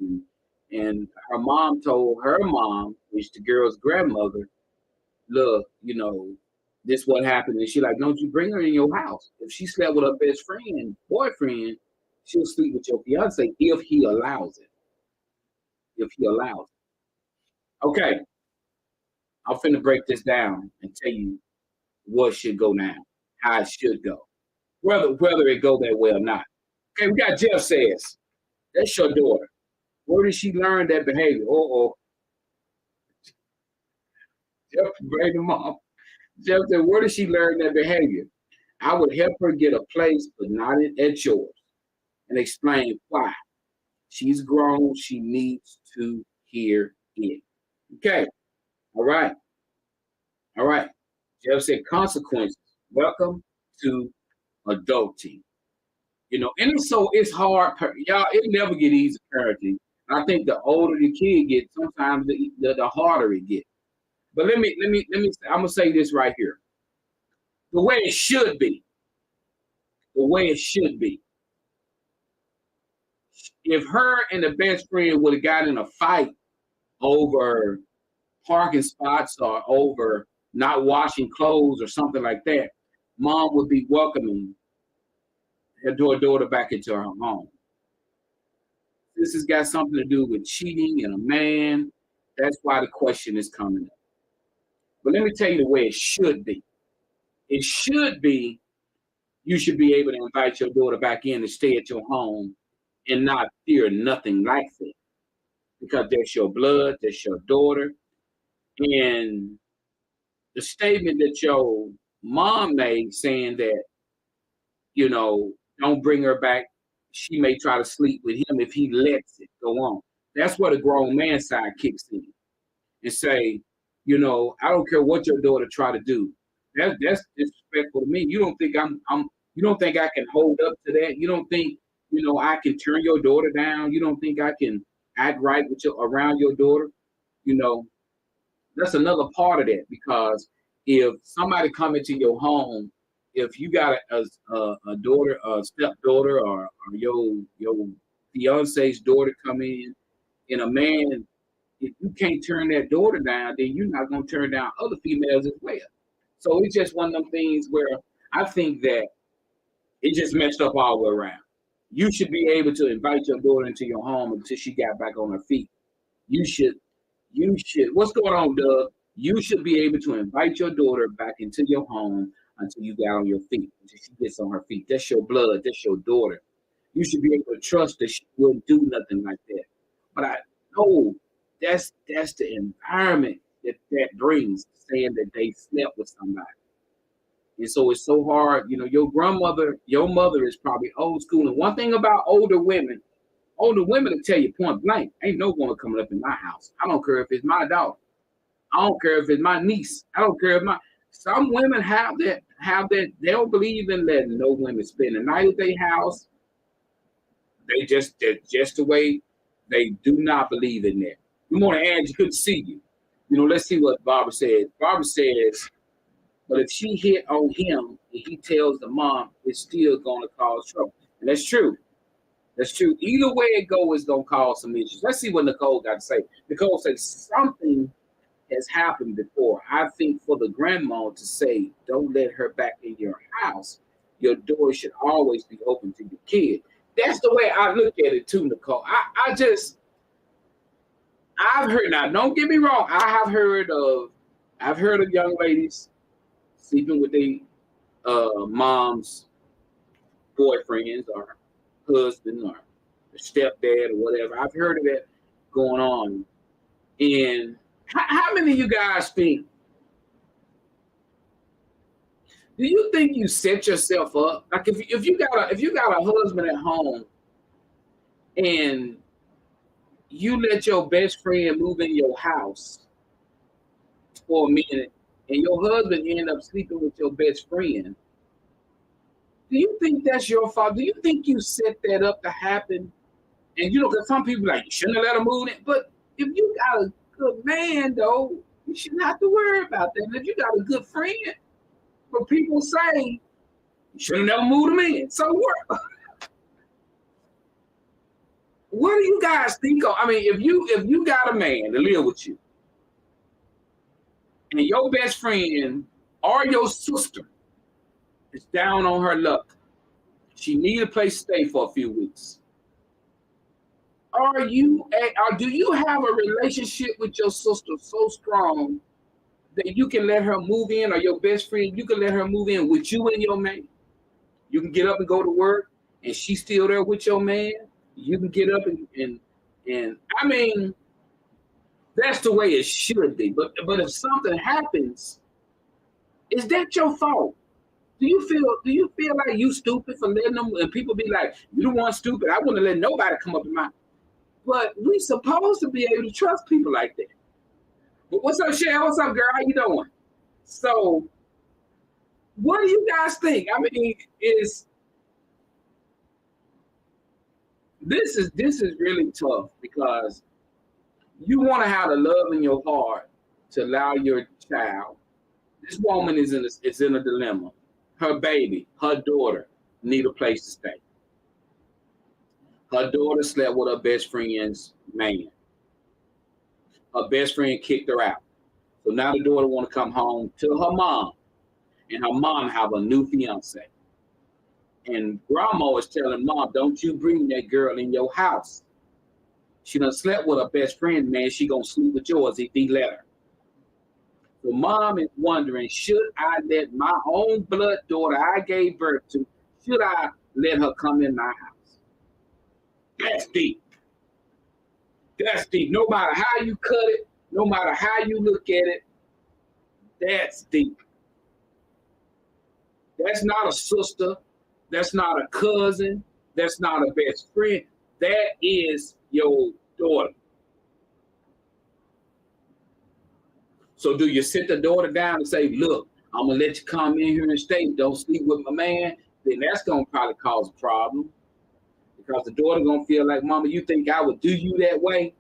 And her mom told her mom, which the girl's grandmother, look, this what happened. And she like, don't you bring her in your house. If she slept with her best friend, boyfriend, she'll sleep with your fiance if he allows it. Okay. I'm finna break this down and tell you what should go now, how it should go. Whether it go that way or not. Okay, we got Jeff says, that's your daughter. Where did she learn that behavior? Jeff, baby mom. Jeff said, where did she learn that behavior? I would help her get a place, but not at yours, and explain why. She's grown. She needs to hear it. Okay. All right. Jeff said, consequences. Welcome to adulting. And it's hard. Y'all, it never get easy parenting. I think the older the kid gets, sometimes the harder it gets. But let me. I'm gonna say this right here. The way it should be. If her and the best friend would have gotten in a fight over parking spots or over not washing clothes or something like that, mom would be welcoming her daughter back into her home. This has got something to do with cheating and a man. That's why the question is coming up. But let me tell you the way it should be. It should be you should be able to invite your daughter back in to stay at your home and not fear nothing like that. Because that's your blood, that's your daughter. And the statement that your mom made saying that, you know, don't bring her back. She may try to sleep with him if he lets it go on. That's where the grown man side kicks in and say, you know, I don't care what your daughter try to do. That's disrespectful to me. You don't think I'm you don't think I can hold up to that? You don't think, you know, I can turn your daughter down? You don't think I can act right with your around your daughter? You know, that's another part of that, because if somebody come into your home, if you got a daughter, a stepdaughter, or your fiance's daughter come in, and a man, if you can't turn that daughter down, then you're not gonna turn down other females as well. So it's just one of them things where I think that it just messed up all the way around. You should be able to invite your daughter into your home until she got back on her feet. You should, what's going on, Doug? You should be able to invite your daughter back into your home until you got on your feet, until she gets on her feet. That's your blood, that's your daughter. You should be able to trust that she wouldn't do nothing like that. But I know that's the environment that brings, saying that they slept with somebody. And so it's so hard. You know, your mother is probably old school. And one thing about older women will tell you point blank, ain't no woman coming up in my house. I don't care if it's my daughter. I don't care if it's my niece. I don't care if some women have that, they don't believe in letting no women spend the night at their house. They're just the way they do not believe in that. Good morning, Angie. Good to see you. You know, let's see what Barbara says. Barbara says, but if she hit on him and he tells the mom, it's still going to cause trouble. And that's true. That's true. Either way it goes, it's going to cause some issues. Let's see what Nicole got to say. Nicole says something has happened before. I think for the grandma to say, don't let her back in your house, your door should always be open to your kid. That's the way I look at it too, Nicole. I've heard, now don't get me wrong, I've heard of young ladies sleeping with their mom's boyfriends or husband or stepdad or whatever. I've heard of that going on. And how many of you guys think, do you think you set yourself up? Like if you got a husband at home and you let your best friend move in your house for a minute and your husband end up sleeping with your best friend, do you think that's your fault? Do you think you set that up to happen? And you know, because some people like, you shouldn't have let him move it. But if you got a good man, though, you shouldn't have to worry about that. And if you got a good friend, but people say, you should have never moved him in. So what do you guys think of? I mean, if you got a man to live with you, and your best friend or your sister is down on her luck, she need a place to stay for a few weeks. Or do you have a relationship with your sister so strong that you can let her move in, or your best friend, you can let her move in with you and your man? You can get up and go to work, and she's still there with your man. You can get up and I mean, that's the way it should be. But if something happens, is that your fault? Do you feel like you stupid for letting them? And people be like, you the one stupid. I wouldn't let nobody come up in my. But we supposed to be able to trust people like that. But what's up, Shay? What's up, girl? How you doing? So, what do you guys think? I mean, this is really tough, because you want to have the love in your heart to allow your child. This woman is in a dilemma. Her baby, her daughter, need a place to stay. Her daughter slept with her best friend's man. Her best friend kicked her out. So now the daughter want to come home to her mom, and her mom have a new fiance. And grandma is telling mom, don't you bring that girl in your house. She done slept with her best friend, man. She gonna sleep with yours if he let her. So mom is wondering, should I let my own blood daughter I gave birth to, should I let her come in my house? That's deep. That's deep. No matter how you cut it, no matter how you look at it, that's deep. That's not a sister. That's not a cousin. That's not a best friend. That is your daughter. So do you sit the daughter down and say, look, I'm going to let you come in here and stay. Don't sleep with my man. Then that's going to probably cause a problem. Because the daughter going to feel like, mama, you think I would do you that way?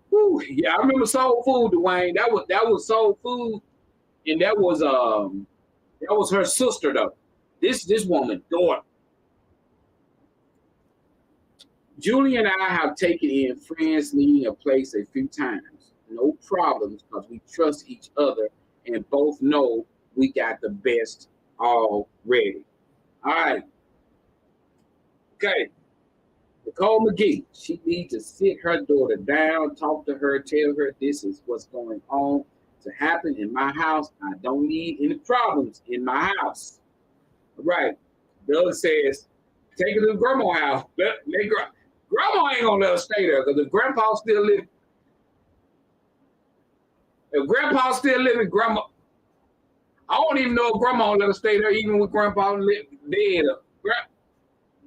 Whew. Yeah, I remember Soul Food, Dwayne. That was Soul Food. And that was her sister, though. This woman's daughter. Julie and I have taken in friends needing a place a few times. No problems because we trust each other and both know we got the best already. All right. Okay. Nicole McGee, she needs to sit her daughter down, talk to her, tell her this is what's going on to happen in my house. I don't need any problems in my house. All right. Doug says, take her to grandma's house. Grandma ain't gonna let her stay there because if grandpa's still living, grandma, I don't even know if grandma let her stay there even with grandpa dead.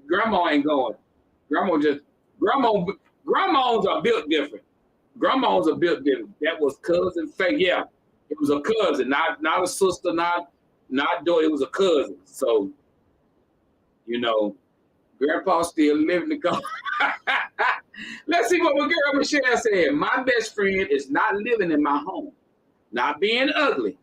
Grandma ain't going. Grandmas are built different. Grandmas are built different. That was cousin Faye. Yeah, it was a cousin, not a sister, not daughter. It was a cousin. So, grandpa's still living to go. Let's see what my girl Michelle said. My best friend is not living in my home, not being ugly.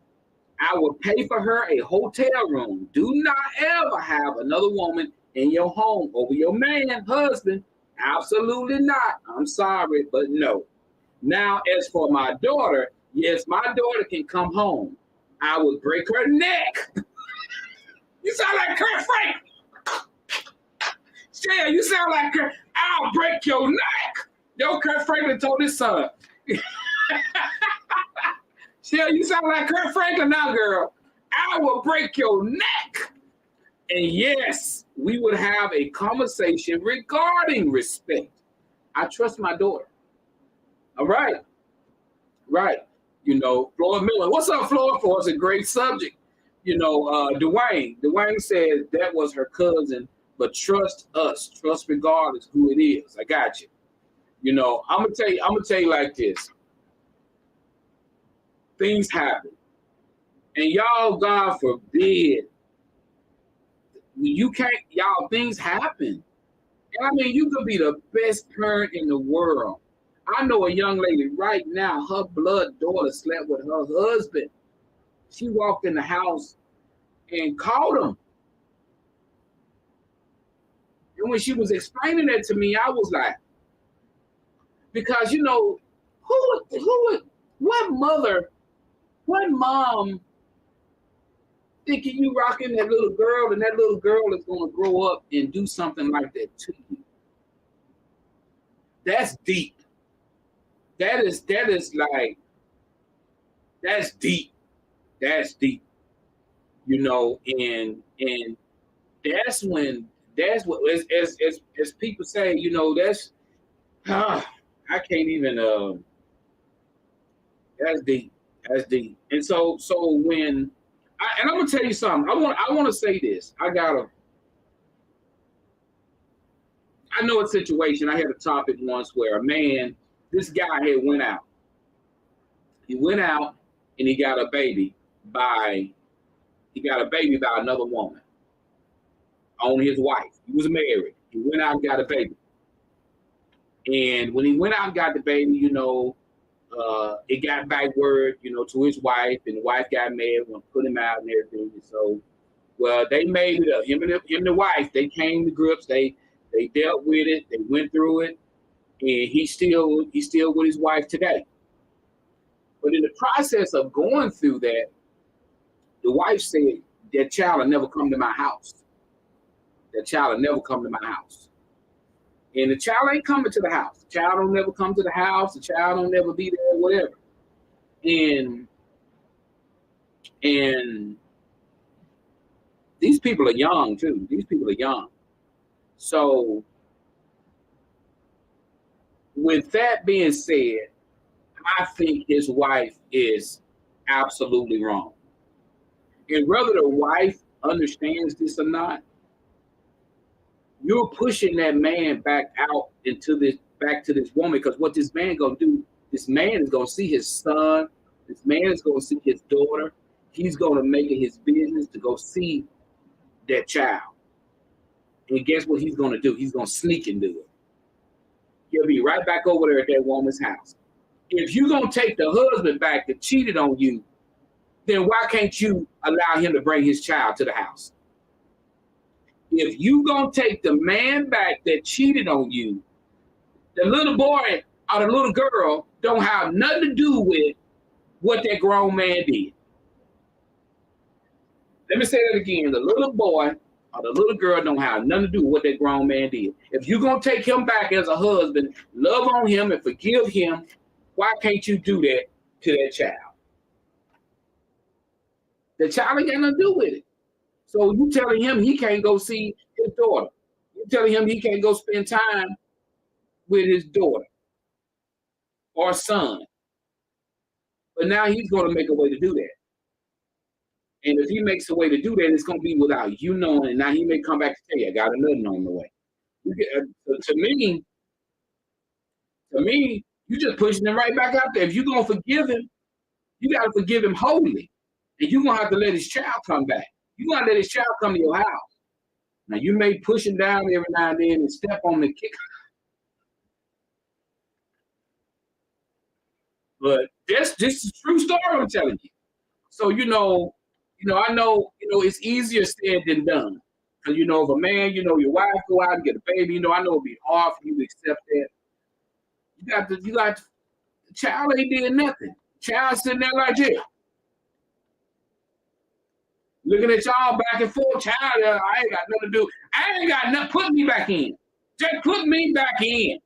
I will pay for her a hotel room. Do not ever have another woman in your home over your man, husband. Absolutely not. I'm sorry, but no. Now, as for my daughter, yes, my daughter can come home. I would break her neck. You sound like Kurt Franklin. Shell, you sound like Kurt. I'll break your neck. Yo, Kurt Franklin told his son. Shell, you sound like Kurt Franklin now, girl. I will break your neck. And yes, we would have a conversation regarding respect. I trust my daughter. All right. Right. Floyd Miller. What's up, Floyd? For us, a great subject. Dwayne said that was her cousin, but trust us. Trust regardless who it is. I got you. I'm gonna tell you like this. Things happen. And y'all, God forbid, things happen. And I mean, you could be the best parent in the world. I know a young lady right now, her blood daughter slept with her husband. She walked in the house and caught him. And when she was explaining that to me, I was like, because what mom thinking you rocking that little girl and that little girl is going to grow up and do something like that to you? That's deep. That's deep. That's deep. And that's what as people say, I can't even that's deep. That's deep. And so when and I'm gonna tell you something. I want to say this. I know a situation. I had a topic once where a man, this guy had went out. He went out and he got a baby by another woman on his wife. He was married. He went out and got a baby. And when he went out and got the baby, it got back word, to his wife, and the wife got mad when put him out and everything. And so, well, they made it up. Him and the wife, they came to grips. They dealt with it. They went through it, and he's still with his wife today. But in the process of going through that, the wife said, that child will never come to my house. That child will never come to my house. And the child ain't coming to the house. The child don't never come to the house. The child don't never be there, whatever. And these people are young too. These people are young. So with that being said, I think his wife is absolutely wrong. And whether the wife understands this or not, you're pushing that man back out into this, back to this woman, because what this man gonna do, this man is gonna see his son, this man is gonna see his daughter, he's gonna make it his business to go see that child. And guess what he's gonna do? He's gonna sneak and do it. He'll be right back over there at that woman's house. If you're gonna take the husband back that cheated on you, then why can't you allow him to bring his child to the house? If you gonna take the man back that cheated on you, the little boy or the little girl don't have nothing to do with what that grown man did. Let me say that again. The little boy or the little girl don't have nothing to do with what that grown man did. If you're gonna take him back as a husband, love on him and forgive him, why can't you do that to that child? The child ain't got nothing to do with it. So you telling him he can't go see his daughter. You telling him he can't go spend time with his daughter or son. But now he's going to make a way to do that. And if he makes a way to do that, it's going to be without you knowing. And now he may come back to tell you, I got another on the way. To me, you just pushing him right back out there. If you're going to forgive him, you got to forgive him wholly. And you're going to have to let his child come back. You're going to let his child come to your house. Now, you may push him down every now and then and step on the kick. But this is a true story I'm telling you. So, I know, it's easier said than done. Because, if a man, your wife go out and get a baby, I know it'd be hard for you to accept that. You got the child ain't did nothing. Child sitting there like this. Looking at y'all back and forth, child, I ain't got nothing to do. I ain't got nothing. Put me back in. Just put me back in.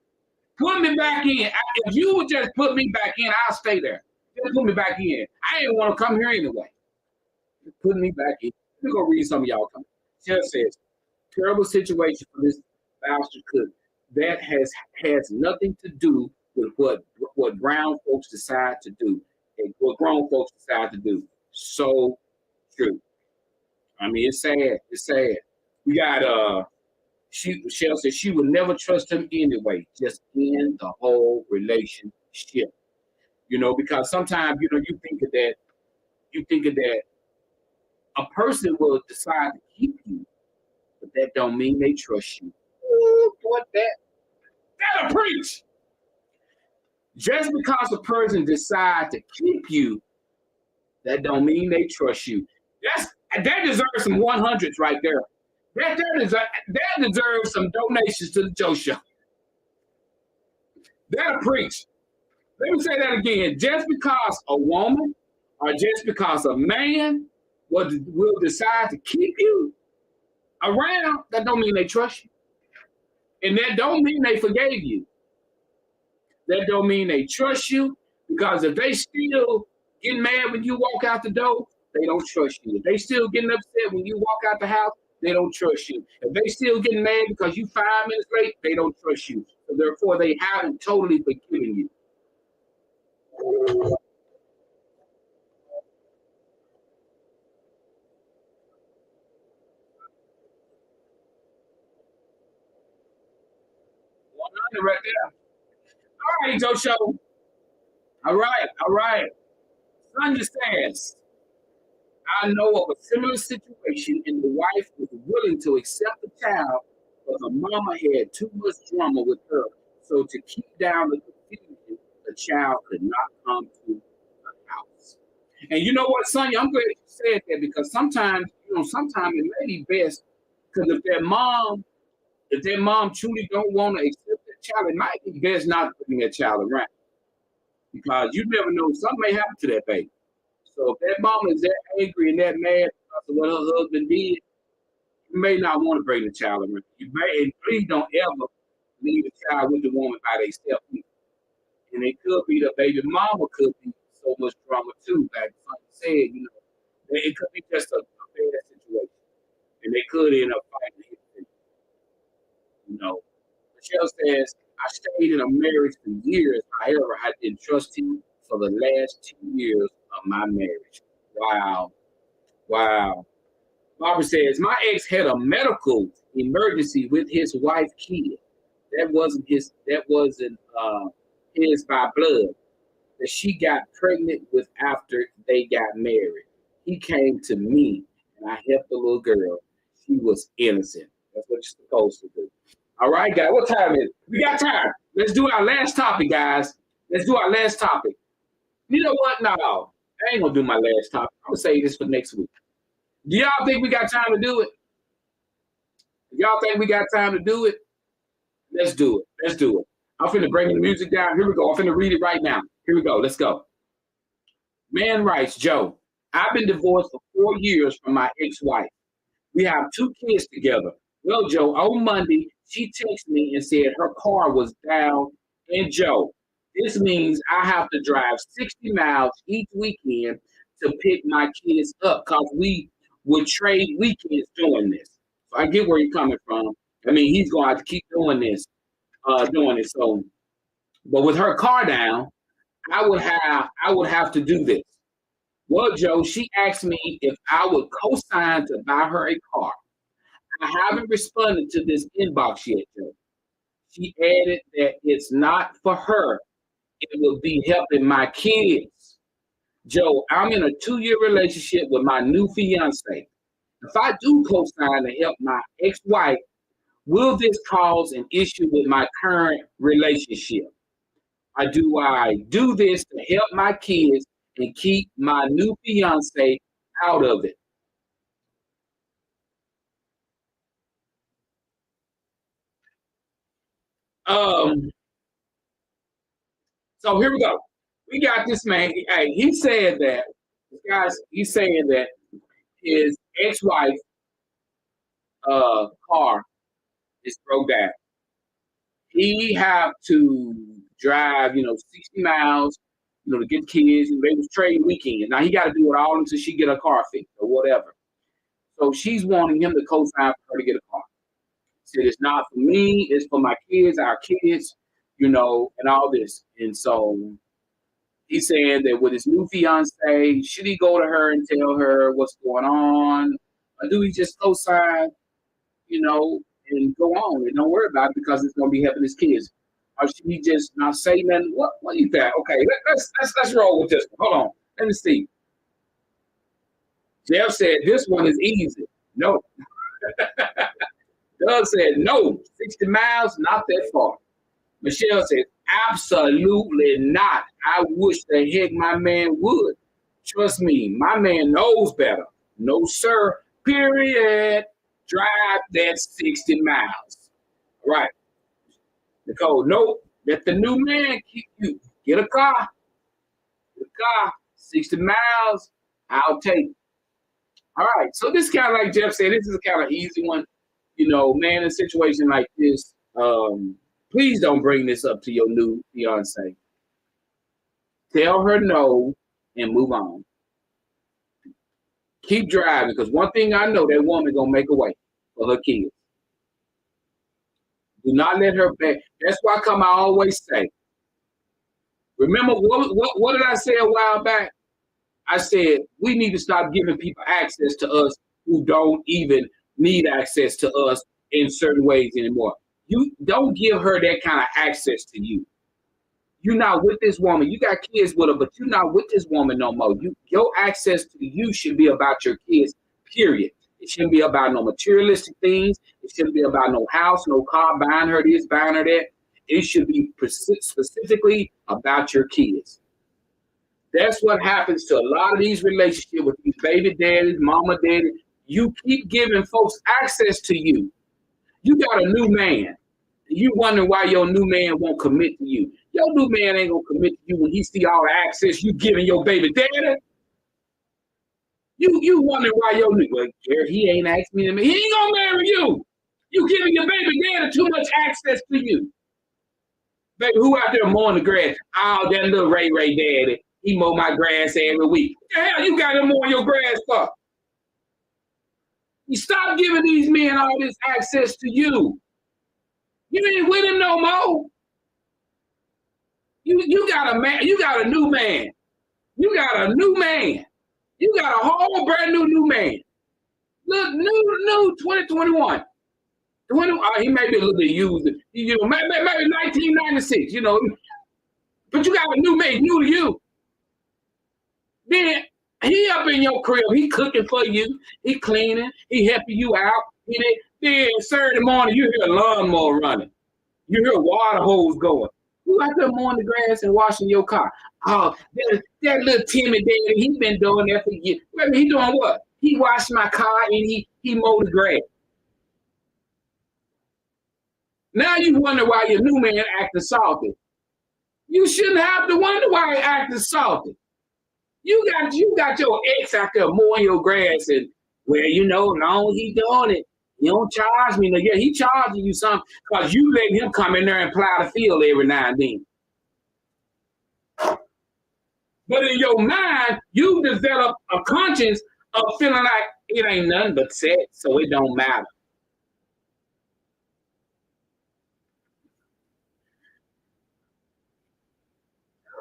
Put me back in. If you would just put me back in, I'll stay there. Just put me back in. I ain't want to come here anyway. Just put me back in. Let me go read some of y'all comments. Just says, terrible situation for this bastard cook. That has nothing to do with what brown folks decide to do and what grown folks decide to do. So true. I mean, it's sad. It's sad. We got Michelle said she would never trust him anyway, just in the whole relationship. Because sometimes, you think of that a person will decide to keep you, but that don't mean they trust you. Ooh, what that'll preach. Just because a person decide to keep you, that don't mean they trust you. That deserves some 100s right there. That deserves some donations to the Joe Show. That'll preach. Let me say that again. Just because a woman or just because a man will decide to keep you around, that don't mean they trust you. And that don't mean they forgave you. That don't mean they trust you, because if they still get mad when you walk out the door, they don't trust you. If they still getting upset when you walk out the house, they don't trust you. If they still getting mad because you 5 minutes late, they don't trust you. So therefore, they haven't totally forgiven you. Right there. All right, Joe Show. All right. Son says, I know of a similar situation, and the wife was willing to accept the child, but the mama had too much drama with her. So to keep down the confusion, the child could not come to the house. And you know what, Sonia? I'm glad you said that, because sometimes it may be best, because if their mom truly don't want to accept that child, it might be best not to bring that child around, because you never know, something may happen to that baby. So if that mama is that angry and that mad because of what her husband did, you may not want to bring the child around. You may, and please don't ever leave the child with the woman by themselves. And it could be the baby mama could be so much drama too. Like something said, it could be just a bad situation, and they could end up fighting. Michelle says, I stayed in a marriage for years. However, I didn't trust him for the last 2 years of my marriage. Wow. Wow. Barbara says, my ex had a medical emergency with his wife kid. That wasn't his by blood. That she got pregnant with after they got married. He came to me and I helped the little girl. She was innocent. That's what you're supposed to do. All right, guys. What time is it? We got time. Let's do our last topic, guys. Let's do our last topic. You know what? No, I ain't gonna do my last topic. I'm gonna save this for next week. Do y'all think we got time to do it? Y'all think we got time to do it? Let's do it. Let's do it. I'm finna bring the music down. Here we go. I'm finna read it right now. Here we go. Let's go. Man writes, Joe, I've been divorced for 4 years from my ex-wife. We have 2 kids together. Well, Joe, on Monday, she texted me and said her car was down. And Joe, this means I have to drive 60 miles each weekend to pick my kids up because we would trade weekends doing this. So I get where you're coming from. I mean, he's going to have to keep doing this. So, but with her car down, I would have to do this. Well, Joe, she asked me if I would co-sign to buy her a car. I haven't responded to this inbox yet, Joe. She added that it's not for her. It will be helping my kids. Joe, I'm in a 2-year relationship with my new fiance. If I do co-sign to help my ex-wife, will this cause an issue with my current relationship? Or do I do this to help my kids and keep my new fiance out of it? So here we go. We got this man. Hey, he said that, guys, he's saying that his ex-wife car is broke down. He have to drive, 60 miles, to get the kids. They was trading weekends. Now he got to do it all until she get her car fixed or whatever. So she's wanting him to co-sign for her to get a car. Said it's not for me, it's for my kids, our kids, and all this. And so he's saying that with his new fiance, should he go to her and tell her what's going on? Or do he just co-sign, and go on and don't worry about it because it's going to be helping his kids? Or should he just not say nothing? What do you think? Okay, let's roll with this one. Hold on. Let me see. Jeff said this one is easy. No. Doug said no. 60 miles, not that far. Michelle said absolutely not. I wish the heck my man would. Trust me, my man knows better. No, sir. Period. Drive that 60 miles. All right. Nicole, nope. Let the new man keep you. Get a car. 60 miles, I'll take it. All right. So this is kind of like Jeff said, this is a kind of easy one. Man, in a situation like this, please don't bring this up to your new fiance. Tell her no and move on. Keep driving, because one thing I know, that woman gonna make a way for her kids. Do not let her back. That's why I always say, remember what did I say a while back? I said we need to stop giving people access to us who don't even need access to us in certain ways anymore. You don't give her that kind of access to you. You're not with this woman. You got kids with her, but you're not with this woman no more. Your access to you should be about your kids, period. It shouldn't be about no materialistic things. It shouldn't be about no house, no car, buying her this, buying her that. It should be specifically about your kids. That's what happens to a lot of these relationships with these baby daddies, mama daddy. You keep giving folks access to you. You got a new man. You wonder why your new man won't commit to you. Your new man ain't gonna commit to you when he see all the access you giving your baby daddy. You wonder why your new he ain't asked me to marry. He ain't gonna marry you. You giving your baby daddy too much access to you. Baby, who out there mowing the grass? Oh, that little Ray daddy. He mow my grass every week. What the hell you got him mowing your grass for? You stop giving these men all this access to you. You ain't with him no more. You got a man. You got a new man. You got a new man. You got a whole brand new man. Look, new 2021. He may be a little bit used, you know, maybe 1996, you know. But you got a new man, new to you. Then he up in your crib, he cooking for you, he cleaning, he helping you out. Then Saturday morning, you hear a lawnmower running. You hear a water hose going. You out there mowing the grass and washing your car. Oh, that little Timmy daddy, he been doing that for years. Wait a minute, he doing what? He washed my car and he mowed the grass. Now you wonder why your new man acting salty. You shouldn't have to wonder why he acting salty. You got your ex out there mowing your grass and, well, you know, long he doing it. You don't charge me. No, yeah, he charging you something because you let him come in there and plow the field every now and then. But in your mind, you develop a conscience of feeling like it ain't nothing but sex, so it don't matter.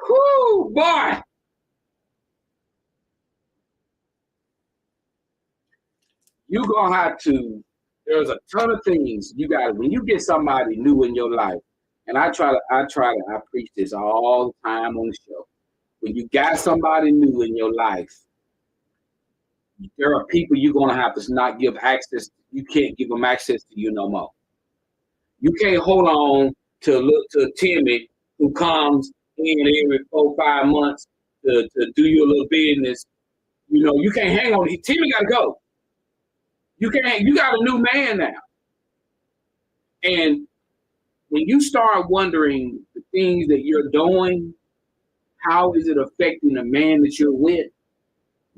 Whoo, boy. You're going to have to, there's a ton of things you got to, when you get somebody new in your life, and I preach this all the time on the show. When you got somebody new in your life, there are people you're going to have to not give access. You can't give them access to you no more. You can't hold on to Timmy who comes in every 4-5 months to do your little business. You know, you can't hang on. Timmy got to go. You got a new man now. And when you start wondering the things that you're doing, how is it affecting the man that you're with?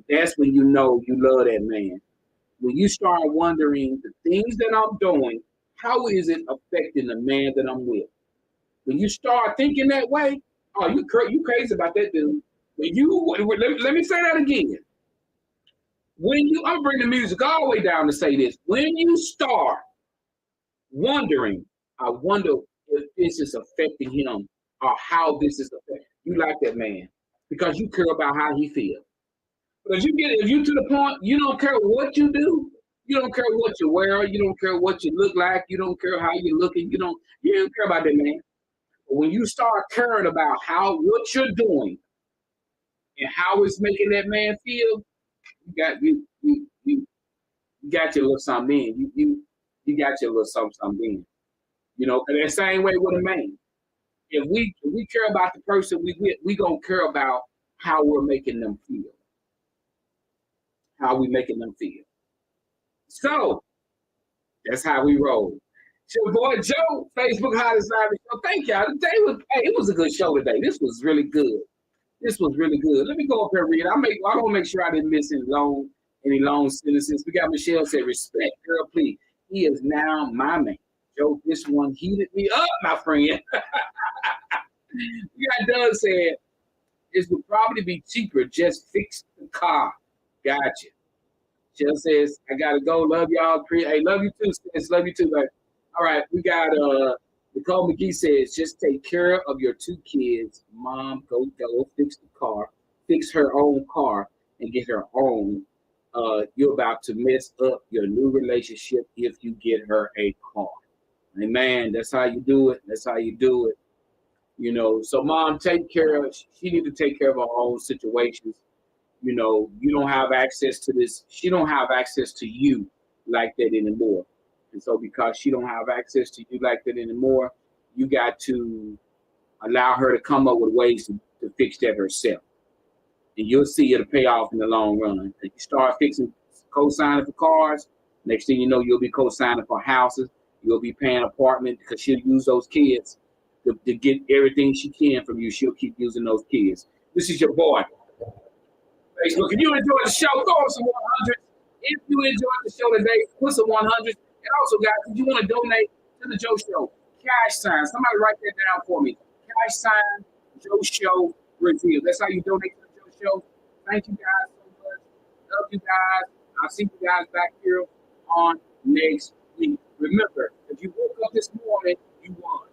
That's when you know you love that man. When you start wondering the things that I'm doing, how is it affecting the man that I'm with? When you start thinking that way, oh, you crazy about that dude. Let me say that again. I'm bringing the music all the way down to say this. When you start wondering, I wonder if this is affecting him or how this is affecting. You like that man because you care about how he feels. But if you to the point, you don't care what you do, you don't care what you wear, you don't care what you look like, you don't care how you're looking, you don't care about that man. But when you start caring about what you're doing and how it's making that man feel, you got your little something in. You got your little something in. You know, and that same way with a man. If we care about the person we gonna care about how we're making them feel. How we making them feel. So that's how we roll. It's your boy Joe, Facebook Hottest Live Show. Thank y'all. It was a good show today. This was really good. Let me go up here and read. I'm gonna make sure I didn't miss any long sentences. We got Michelle said, respect, girl, please. He is now my man. Joe, this one heated me up, my friend. We got Doug said, it would probably be cheaper. Just fix the car. Gotcha. Jill says, I gotta go. Love y'all. Hey, love you too, sis. Love you too, baby. All right, we got Nicole McGee says, just take care of your 2 kids. Mom, go fix the car, fix her own car, and get her own. You're about to mess up your new relationship if you get her a car. Amen. That's how you do it. You know, so mom, she need to take care of her own situations. You know, you don't have access to this. She don't have access to you like that anymore. And so because she don't have access to you like that anymore, you got to allow her to come up with ways to fix that herself. And you'll see it'll pay off in the long run. If you start co-signing for cars, next thing you know, you'll be co-signing for houses. You'll be paying apartment because she'll use those kids to get everything she can from you. She'll keep using those kids. This is your boy. Facebook, if you enjoyed the show, throw us some 100. If you enjoyed the show today, put some 100s. And also, guys, if you want to donate to the Joe Show, cash sign. Somebody write that down for me. Cash sign, Joe Show, Brazil. That's how you donate to the Joe Show. Thank you guys so much. Love you guys. I'll see you guys back here on next week. Remember, if you woke up this morning, you won.